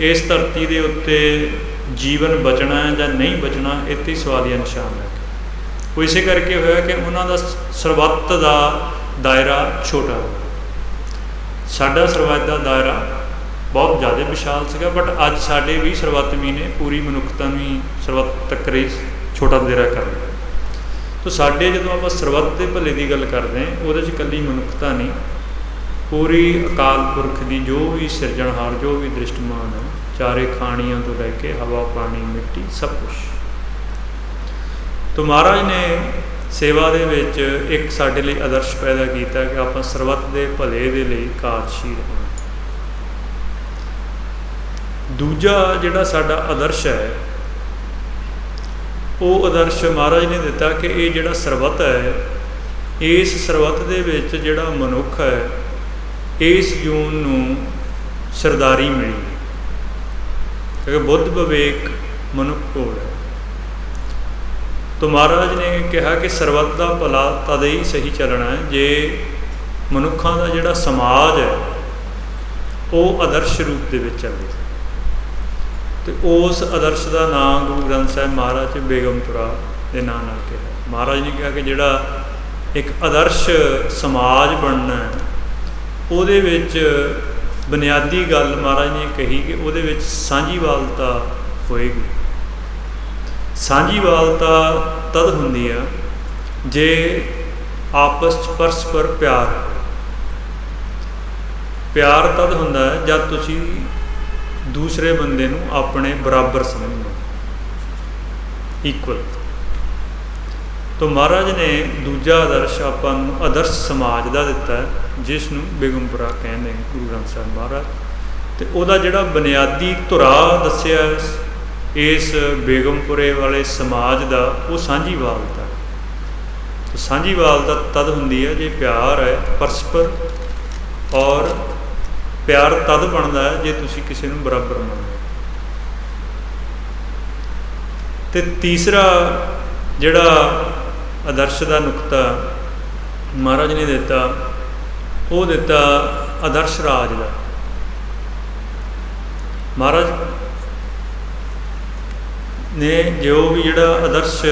[SPEAKER 1] ਇਸ ਧਰਤੀ ਦੇ ਉੱਤੇ ਜੀਵਨ ਬਚਣਾ ਜਾਂ ਨਹੀਂ ਬਚਣਾ ਇੱਥੇ ਹੀ ਸਵਾਲੀਆ ਨਿਸ਼ਾਨ ਹੈ। ਉਹ ਇਸੇ ਕਰਕੇ ਹੋਇਆ ਕਿ ਉਹਨਾਂ ਦਾ ਸਰਬੱਤ ਦਾ ਦਾਇਰਾ ਛੋਟਾ, ਸਾਡਾ ਸਰਬੱਤ ਦਾ ਦਾਇਰਾ ਬਹੁਤ ਜ਼ਿਆਦਾ ਵਿਸ਼ਾਲ ਸੀਗਾ। ਬਟ ਅੱਜ ਸਾਡੇ ਵੀ ਸਰਬੱਤ ਮੀਨੇ ਪੂਰੀ ਮਨੁੱਖਤਾ ਨੂੰ ਹੀ ਸਰਬੱਤ ਤੱਕ ਛੋਟਾ ਦਾਇਰਾ ਕਰ ਲਿਆ। ਤਾਂ ਸਾਡੇ ਜਦੋਂ ਆਪਾਂ ਸਰਬੱਤ ਦੇ ਭਲੇ ਦੀ ਗੱਲ ਕਰਦੇ ਹਾਂ, ਉਹਦੇ 'ਚ ਇਕੱਲੀ ਮਨੁੱਖਤਾ ਨਹੀਂ, ਪੂਰੀ ਅਕਾਲ ਪੁਰਖ ਦੀ ਜੋ ਵੀ ਸਿਰਜਣਹਾਰ, ਜੋ ਵੀ ਦ੍ਰਿਸ਼ਟਮਾਨ ਹੈ, ਚਾਰੇ ਖਾਣੀਆਂ ਤੋਂ ਲੈ ਕੇ ਹਵਾ, ਪਾਣੀ, ਮਿੱਟੀ, ਸਭ ਕੁਛ। ਤਾਂ ਮਹਾਰਾਜ ਨੇ ਸੇਵਾ ਦੇ ਵਿੱਚ ਇੱਕ ਸਾਡੇ ਲਈ ਆਦਰਸ਼ ਪੈਦਾ ਕੀਤਾ ਕਿ ਆਪਾਂ ਸਰਬੱਤ ਦੇ ਭਲੇ ਦੇ ਲਈ ਕਾਰਜਸ਼ੀਲ ਹੋਣਾ। ਦੂਜਾ ਜਿਹੜਾ ਸਾਡਾ ਆਦਰਸ਼ ਹੈ, ਉਹ ਆਦਰਸ਼ ਮਹਾਰਾਜ ਨੇ ਦਿੱਤਾ ਕਿ ਇਹ ਜਿਹੜਾ ਸਰਬੱਤ ਹੈ, ਇਸ ਸਰਬੱਤ ਦੇ ਵਿੱਚ ਜਿਹੜਾ ਮਨੁੱਖ ਹੈ, ਇਸ ਜੂਨ ਨੂੰ ਸਰਦਾਰੀ ਮਿਲੀ, ਕਿਉਂਕਿ ਬੁੱਧ ਵਿਵੇਕ ਮਨੁੱਖ ਕੋਲ ਹੈ। ਤਾਂ ਮਹਾਰਾਜ ਨੇ ਕਿਹਾ ਕਿ ਸਰਬੱਤ ਦਾ ਭਲਾ ਤਦ ਹੀ ਸਹੀ ਚੱਲਣਾ ਹੈ ਜੇ ਮਨੁੱਖਾਂ ਦਾ ਜਿਹੜਾ ਸਮਾਜ ਹੈ ਉਹ ਆਦਰਸ਼ ਰੂਪ ਦੇ ਵਿੱਚ ਚੱਲੇ। ਅਤੇ ਉਸ ਆਦਰਸ਼ ਦਾ ਨਾਂ ਗੁਰੂ ਗ੍ਰੰਥ ਸਾਹਿਬ ਮਹਾਰਾਜ ਬੇਗਮਪੁਰਾ ਦੇ ਨਾਂ ਨਾਲ ਕਿਹਾ। ਮਹਾਰਾਜ ਨੇ ਕਿਹਾ ਕਿ ਜਿਹੜਾ ਇੱਕ ਆਦਰਸ਼ ਸਮਾਜ ਬਣਨਾ ਹੈ, ਉਹਦੇ ਵਿੱਚ ਬੁਨਿਆਦੀ ਗੱਲ ਮਹਾਰਾਜ ਨੇ ਕਹੀ ਕਿ ਉਹਦੇ ਵਿੱਚ ਸਾਂਝੀਵਾਲਤਾ ਹੋਏਗੀ। ਸਾਂਝੀਵਾਲਤਾ ਤਦ ਹੁੰਦੀ ਆ ਜੇ ਆਪਸ 'ਚ ਪਰਸਪਰ ਪਿਆਰ। ਪਿਆਰ ਤਦ ਹੁੰਦਾ ਹੈ ਜਦ ਤੁਸੀਂ ਦੂਸਰੇ ਬੰਦੇ ਨੂੰ ਆਪਣੇ ਬਰਾਬਰ ਸਮਝੋ, ਇਕੁਅਲ। ਤਾਂ ਮਹਾਰਾਜ ਨੇ ਦੂਜਾ ਆਦਰਸ਼ ਆਪਾਂ ਨੂੰ ਆਦਰਸ਼ ਸਮਾਜ ਦਾ ਦਿੱਤਾ ਹੈ, ਜਿਸ ਨੂੰ ਬੇਗਮਪੁਰਾ ਕਹਿੰਦੇ ਗੁਰੂ ਗ੍ਰੰਥ ਸਾਹਿਬ ਮਹਾਰਾਜ। ਅਤੇ ਉਹਦਾ ਜਿਹੜਾ ਬੁਨਿਆਦੀ ਧੁਰਾ ਦੱਸਿਆ ਇਸ ਬੇਗਮਪੁਰੇ ਵਾਲੇ ਸਮਾਜ ਦਾ, ਉਹ ਸਾਂਝੀਵਾਲਤਾ। ਸਾਂਝੀਵਾਲਤਾ ਤਦ ਹੁੰਦੀ ਹੈ ਜੇ ਪਿਆਰ ਹੈ ਪਰਸਪਰ, ਔਰ ਪਿਆਰ ਤਦ ਬਣਦਾ ਹੈ ਜੇ ਤੁਸੀਂ ਕਿਸੇ ਨੂੰ ਬਰਾਬਰ ਮੰਨੋ। ਅਤੇ ਤੀਸਰਾ ਜਿਹੜਾ ਆਦਰਸ਼ ਦਾ ਨੁਕਤਾ ਮਹਾਰਾਜ ਨੇ ਦਿੱਤਾ, ਉਹ ਦਿੱਤਾ ਆਦਰਸ਼ ਰਾਜ ਦਾ। ਮਹਾਰਾਜ ਨੇ ਜੋ ਵੀ ਜਿਹੜਾ ਆਦਰਸ਼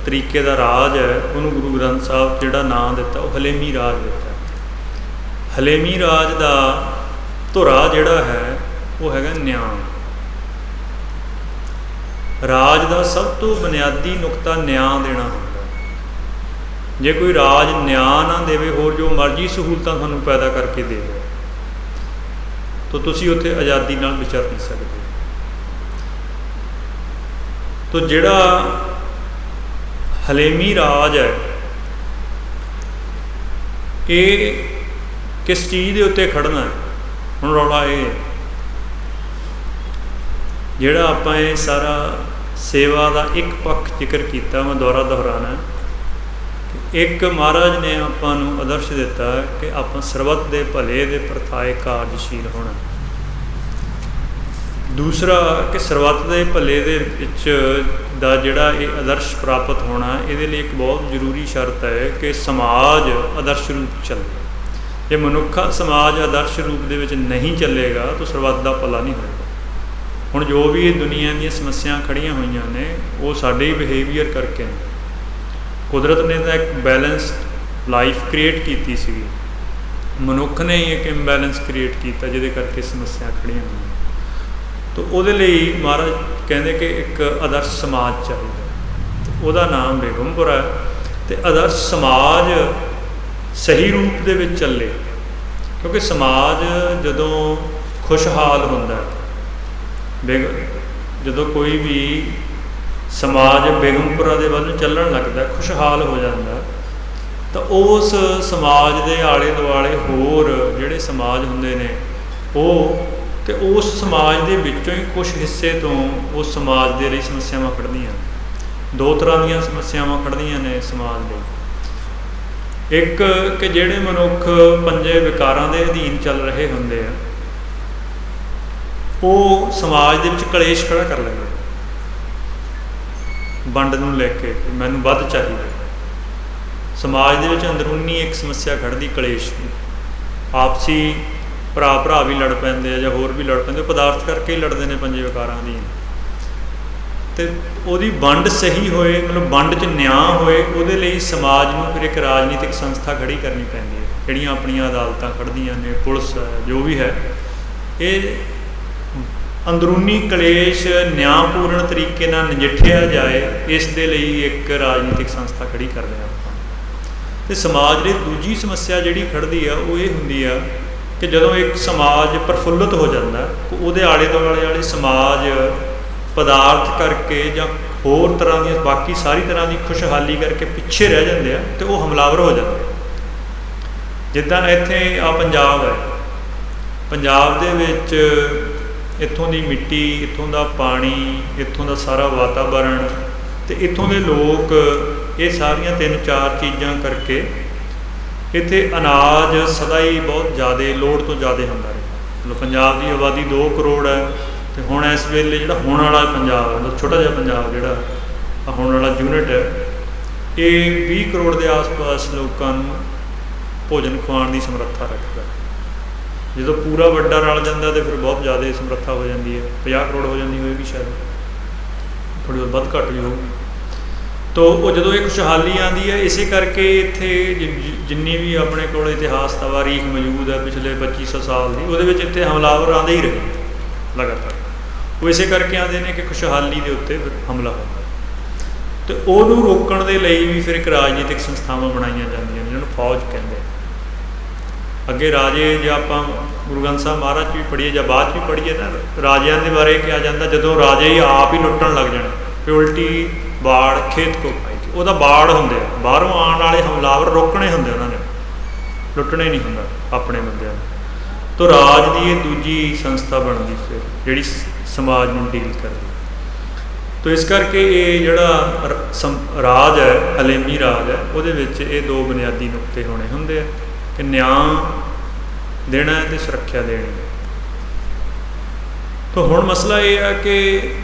[SPEAKER 1] ਤਰੀਕੇ ਦਾ ਰਾਜ ਹੈ, ਉਹਨੂੰ ਗੁਰੂ ਗ੍ਰੰਥ ਸਾਹਿਬ ਜਿਹੜਾ ਨਾਂ ਦਿੱਤਾ, ਉਹ ਹਲੇਮੀ ਰਾਜ ਦਿੱਤਾ। ਹਲੇਮੀ ਰਾਜ ਦਾ ਧੁਰਾ ਜਿਹੜਾ ਹੈ ਉਹ ਹੈਗਾ ਨਿਆਂ। ਰਾਜ ਦਾ ਸਭ ਤੋਂ ਬੁਨਿਆਦੀ ਨੁਕਤਾ ਨਿਆਂ ਦੇਣਾ ਹੁੰਦਾ। ਜੇ ਕੋਈ ਰਾਜ ਨਿਆਂ ਨਾ ਦੇਵੇ, ਹੋਰ ਜੋ ਮਰਜ਼ੀ ਸਹੂਲਤਾਂ ਤੁਹਾਨੂੰ ਪੈਦਾ ਕਰਕੇ ਦੇਵੇ, ਤਾਂ ਤੁਸੀਂ ਉੱਥੇ ਆਜ਼ਾਦੀ ਨਾਲ ਵਿਚਰ ਨਹੀਂ ਸਕਦੇ। ਤਾਂ ਜਿਹੜਾ ਹਲੇਮੀ ਰਾਜ ਹੈ, ਇਹ ਕਿਸ ਚੀਜ਼ ਦੇ ਉੱਤੇ ਖੜਨਾ ਹੈ? ਹੁਣ ਰੌਲਾ ਇਹ ਹੈ, ਜਿਹੜਾ ਆਪਾਂ ਇਹ ਸਾਰਾ ਸੇਵਾ ਦਾ ਇੱਕ ਪੱਖ ਜ਼ਿਕਰ ਕੀਤਾ, ਮੈਂ ਦੁਹਰਾਉਣਾ। ਇੱਕ ਮਹਾਰਾਜ ਨੇ ਆਪਾਂ ਨੂੰ ਆਦਰਸ਼ ਦਿੱਤਾ ਕਿ ਆਪਾਂ ਸਰਬੱਤ ਦੇ ਭਲੇ ਦੇ ਪ੍ਰਥਾਏ ਕਾਰਜਸ਼ੀਲ ਹੋਣਾ। दूसरा कि ਸਰਬੱਤ ਦੇ ਭਲੇ ਦੇ ਵਿੱਚ ਦਾ ਜਿਹੜਾ ਇਹ ਆਦਰਸ਼ ਪ੍ਰਾਪਤ ਹੋਣਾ, ਇਹਦੇ ਲਈ ਇੱਕ ਬਹੁਤ ਜ਼ਰੂਰੀ ਸ਼ਰਤ ਹੈ ਕਿ ਸਮਾਜ ਆਦਰਸ਼ ਰੂਪ ਚੱਲੇ। ਜੇ ਮਨੁੱਖਾ ਸਮਾਜ ਆਦਰਸ਼ ਰੂਪ ਦੇ ਵਿੱਚ ਨਹੀਂ ਚੱਲੇਗਾ ਤਾਂ ਸਰਬੱਤ ਦਾ ਭਲਾ ਨਹੀਂ ਹੋਏਗਾ। ਹੁਣ ਜੋ ਵੀ ਇਹ ਦੁਨੀਆ ਦੀਆਂ ਸਮੱਸਿਆ ਖੜੀਆਂ ਹੋਈਆਂ ਨੇ, ਉਹ ਸਾਡੇ ਹੀ ਬਿਹੇਵੀਅਰ ਕਰਕੇ ਨੇ। ਕੁਦਰਤ ਨੇ ਤਾਂ ਇੱਕ ਬੈਲੈਂਸਡ ਲਾਈਫ ਕ੍ਰੀਏਟ ਕੀਤੀ ਸੀਗੀ, ਮਨੁੱਖ ਨੇ ਹੀ ਇੱਕ ਇੰਬੈਲੈਂਸ ਕ੍ਰੀਏਟ ਕੀਤਾ ਜਿਹਦੇ ਕਰਕੇ ਸਮੱਸਿਆ ਖੜੀਆਂ ਹੋਈਆਂ। ਤਾਂ ਉਹਦੇ ਲਈ ਮਹਾਰਾਜ ਕਹਿੰਦੇ ਕਿ ਇੱਕ ਆਦਰਸ਼ ਸਮਾਜ ਚਾਹੀਦਾ, ਉਹਦਾ ਨਾਮ ਬੇਗਮਪੁਰਾ ਹੈ। ਅਤੇ ਆਦਰਸ਼ ਸਮਾਜ ਸਹੀ ਰੂਪ ਦੇ ਵਿੱਚ ਚੱਲੇ, ਕਿਉਂਕਿ ਸਮਾਜ ਜਦੋਂ ਖੁਸ਼ਹਾਲ ਹੁੰਦਾ, ਜਦੋਂ ਕੋਈ ਵੀ ਸਮਾਜ ਬੇਗਮਪੁਰਾ ਦੇ ਵੱਲ ਨੂੰ ਚੱਲਣ ਲੱਗਦਾ, ਖੁਸ਼ਹਾਲ ਹੋ ਜਾਂਦਾ, ਤਾਂ ਉਸ ਸਮਾਜ ਦੇ ਆਲੇ ਦੁਆਲੇ ਹੋਰ ਜਿਹੜੇ ਸਮਾਜ ਹੁੰਦੇ ਨੇ ਉਹ, ਅਤੇ ਉਸ ਸਮਾਜ ਦੇ ਵਿੱਚੋਂ ਹੀ ਕੁਛ ਹਿੱਸੇ ਤੋਂ ਉਸ ਸਮਾਜ ਦੇ ਲਈ ਸਮੱਸਿਆਵਾਂ ਖੜ੍ਹਦੀਆਂ। ਦੋ ਤਰ੍ਹਾਂ ਦੀਆਂ ਸਮੱਸਿਆਵਾਂ ਖੜ੍ਹਦੀਆਂ ਨੇ ਸਮਾਜ ਲਈ। ਇੱਕ ਕਿ ਜਿਹੜੇ ਮਨੁੱਖ ਪੰਜੇ ਵਿਕਾਰਾਂ ਦੇ ਅਧੀਨ ਚੱਲ ਰਹੇ ਹੁੰਦੇ ਆ, ਉਹ ਸਮਾਜ ਦੇ ਵਿੱਚ ਕਲੇਸ਼ ਖੜ੍ਹਾ ਕਰ ਲੈਂਦੇ, ਵੰਡ ਨੂੰ ਲੈ ਕੇ ਮੈਨੂੰ ਵੱਧ ਚਾਹੀਦਾ। ਸਮਾਜ ਦੇ ਵਿੱਚ ਅੰਦਰੂਨੀ ਇੱਕ ਸਮੱਸਿਆ ਖੜ੍ਹਦੀ ਕਲੇਸ਼ ਦੀ, ਆਪਸੀ ਭਰਾ ਭਰਾ ਵੀ ਲੜ ਪੈਂਦੇ ਆ ਜਾਂ ਹੋਰ ਵੀ ਲੜ ਪੈਂਦੇ, ਪਦਾਰਥ ਕਰਕੇ ਹੀ ਲੜਦੇ ਨੇ ਪੰਜੇ ਵਿਕਾਰਾਂ ਅਧੀਨ। ਅਤੇ ਉਹਦੀ ਵੰਡ ਸਹੀ ਹੋਏ, ਮਤਲਬ ਵੰਡ 'ਚ ਨਿਆਂ ਹੋਏ, ਉਹਦੇ ਲਈ ਸਮਾਜ ਨੂੰ ਫਿਰ ਇੱਕ ਰਾਜਨੀਤਿਕ ਸੰਸਥਾ ਖੜ੍ਹੀ ਕਰਨੀ ਪੈਂਦੀ ਹੈ, ਜਿਹੜੀਆਂ ਆਪਣੀਆਂ ਅਦਾਲਤਾਂ ਖੜ੍ਹਦੀਆਂ ਨੇ, ਪੁਲਿਸ ਹੈ, ਜੋ ਵੀ ਹੈ। ਇਹ ਅੰਦਰੂਨੀ ਕਲੇਸ਼ ਨਿਆਂਪੂਰਨ ਤਰੀਕੇ ਨਾਲ ਨਜਿੱਠਿਆ ਜਾਏ, ਇਸ ਦੇ ਲਈ ਇੱਕ ਰਾਜਨੀਤਿਕ ਸੰਸਥਾ ਖੜ੍ਹੀ ਕਰਦੇ ਹਾਂ ਆਪਾਂ। ਅਤੇ ਸਮਾਜ ਦੀ ਦੂਜੀ ਸਮੱਸਿਆ ਜਿਹੜੀ ਖੜ੍ਹਦੀ ਆ ਉਹ ਇਹ ਹੁੰਦੀ ਆ ਕਿ ਜਦੋਂ ਇੱਕ ਸਮਾਜ ਪ੍ਰਫੁੱਲਤ ਹੋ ਜਾਂਦਾ, ਉਹਦੇ ਆਲੇ ਦੁਆਲੇ ਵਾਲੇ ਸਮਾਜ ਪਦਾਰਥ ਕਰਕੇ ਜਾਂ ਹੋਰ ਤਰ੍ਹਾਂ ਦੀਆਂ ਬਾਕੀ ਸਾਰੀ ਤਰ੍ਹਾਂ ਦੀ ਖੁਸ਼ਹਾਲੀ ਕਰਕੇ ਪਿੱਛੇ ਰਹਿ ਜਾਂਦੇ ਆ, ਅਤੇ ਉਹ ਹਮਲਾਵਰ ਹੋ ਜਾਂਦੇ। ਜਿੱਦਾਂ ਇੱਥੇ ਆ ਪੰਜਾਬ ਹੈ, ਪੰਜਾਬ ਦੇ ਵਿੱਚ ਇੱਥੋਂ ਦੀ ਮਿੱਟੀ, ਇੱਥੋਂ ਦਾ ਪਾਣੀ, ਇੱਥੋਂ ਦਾ ਸਾਰਾ ਵਾਤਾਵਰਣ ਅਤੇ ਇੱਥੋਂ ਦੇ ਲੋਕ, ਇਹ ਸਾਰੀਆਂ ਤਿੰਨ ਚਾਰ ਚੀਜ਼ਾਂ ਕਰਕੇ ਇੱਥੇ ਅਨਾਜ ਸਦਾ ਹੀ ਬਹੁਤ ਜ਼ਿਆਦਾ, ਲੋੜ ਤੋਂ ਜ਼ਿਆਦਾ ਹੁੰਦਾ ਰਿਹਾ। ਮਤਲਬ ਪੰਜਾਬ ਦੀ ਆਬਾਦੀ 2 ਕਰੋੜ ਹੈ, ਅਤੇ ਹੁਣ ਇਸ ਵੇਲੇ ਜਿਹੜਾ ਹੁਣ ਵਾਲਾ ਪੰਜਾਬ ਹੈ, ਮਤਲਬ ਛੋਟਾ ਜਿਹਾ ਪੰਜਾਬ ਜਿਹੜਾ ਹੁਣ ਵਾਲਾ ਯੂਨਿਟ ਹੈ, ਇਹ 20 ਕਰੋੜ ਦੇ ਆਸ ਪਾਸ ਲੋਕਾਂ ਨੂੰ ਭੋਜਨ ਖਵਾਉਣ ਦੀ ਸਮਰੱਥਾ ਰੱਖਦਾ। ਜਦੋਂ ਪੂਰਾ ਵੱਡਾ ਰਲ ਜਾਂਦਾ ਤਾਂ ਫਿਰ ਬਹੁਤ ਜ਼ਿਆਦਾ ਸਮਰੱਥਾ ਹੋ ਜਾਂਦੀ ਹੈ, 50 ਕਰੋੜ ਹੋ ਜਾਂਦੀ ਹੋਏਗੀ ਸ਼ਾਇਦ, ਥੋੜ੍ਹੀ ਬਹੁਤ ਵੱਧ ਘੱਟ ਵੀ ਹੋਊਗੀ। ਤਾਂ ਉਹ ਜਦੋਂ ਇਹ ਖੁਸ਼ਹਾਲੀ ਆਉਂਦੀ ਹੈ, ਇਸੇ ਕਰਕੇ ਇੱਥੇ ਜਿੰਨੀ ਵੀ ਆਪਣੇ ਕੋਲ ਇਤਿਹਾਸ ਤਵਾਰੀਖ ਮੌਜੂਦ ਹੈ ਪਿਛਲੇ 2500 ਸਾਲ ਦੀ, ਉਹਦੇ ਵਿੱਚ ਇੱਥੇ ਹਮਲਾਵਰ ਆਉਂਦੇ ਹੀ ਰਹੇ ਲਗਾਤਾਰ। ਉਹ ਇਸੇ ਕਰਕੇ ਆਉਂਦੇ ਨੇ ਕਿ ਖੁਸ਼ਹਾਲੀ ਦੇ ਉੱਤੇ ਹਮਲਾ ਹੁੰਦਾ, ਅਤੇ ਉਹਨੂੰ ਰੋਕਣ ਦੇ ਲਈ ਵੀ ਫਿਰ ਇੱਕ ਰਾਜਨੀਤਿਕ ਸੰਸਥਾਵਾਂ ਬਣਾਈਆਂ ਜਾਂਦੀਆਂ ਨੇ, ਜਿਹਨਾਂ ਨੂੰ ਫੌਜ ਕਹਿੰਦੇ। ਅੱਗੇ ਰਾਜੇ, ਜੇ ਆਪਾਂ ਗੁਰੂ ਗ੍ਰੰਥ ਸਾਹਿਬ ਮਹਾਰਾਜ 'ਚ ਵੀ ਪੜ੍ਹੀਏ ਜਾਂ ਬਾਅਦ 'ਚ ਵੀ ਪੜ੍ਹੀਏ ਨਾ, ਰਾਜਿਆਂ ਦੇ ਬਾਰੇ ਕਿਹਾ ਜਾਂਦਾ ਜਦੋਂ ਰਾਜੇ ਹੀ ਆਪ ਹੀ ਲੁੱਟਣ ਲੱਗ ਜਾਣ, ਕਿ ਉਲਟੀ ਬਾੜ ਖੇਤ ਕੋ ਪਾਈ, ਉਹਦਾ ਬਾੜ ਹੁੰਦੇ ਆ, ਬਾਹਰੋਂ ਆਉਣ ਵਾਲੇ ਹਮਲਾਵਰ ਰੋਕਣੇ ਹੁੰਦੇ, ਉਹਨਾਂ ਨੇ ਲੁੱਟਣੇ ਨਹੀਂ ਹੁੰਦਾ ਆਪਣੇ ਬੰਦਿਆਂ ਨੂੰ। ਤਾਂ ਰਾਜ ਦੀ ਇਹ ਦੂਜੀ ਸੰਸਥਾ ਬਣਦੀ ਫਿਰ, ਜਿਹੜੀ ਸਮਾਜ ਨੂੰ ਡੀਲ ਕਰਦੀ। ਤਾਂ ਇਸ ਕਰਕੇ ਇਹ ਜਿਹੜਾ ਰਾਜ ਹੈ, ਹਲੇਮੀ ਰਾਜ ਹੈ, ਉਹਦੇ ਵਿੱਚ ਇਹ ਦੋ ਬੁਨਿਆਦੀ ਨੁਕਤੇ ਹੋਣੇ ਹੁੰਦੇ ਆ ਕਿ ਨਿਆਂ ਦੇਣਾ ਅਤੇ ਸੁਰੱਖਿਆ ਦੇਣੀ। ਤਾਂ ਹੁਣ ਮਸਲਾ ਇਹ ਆ ਕਿ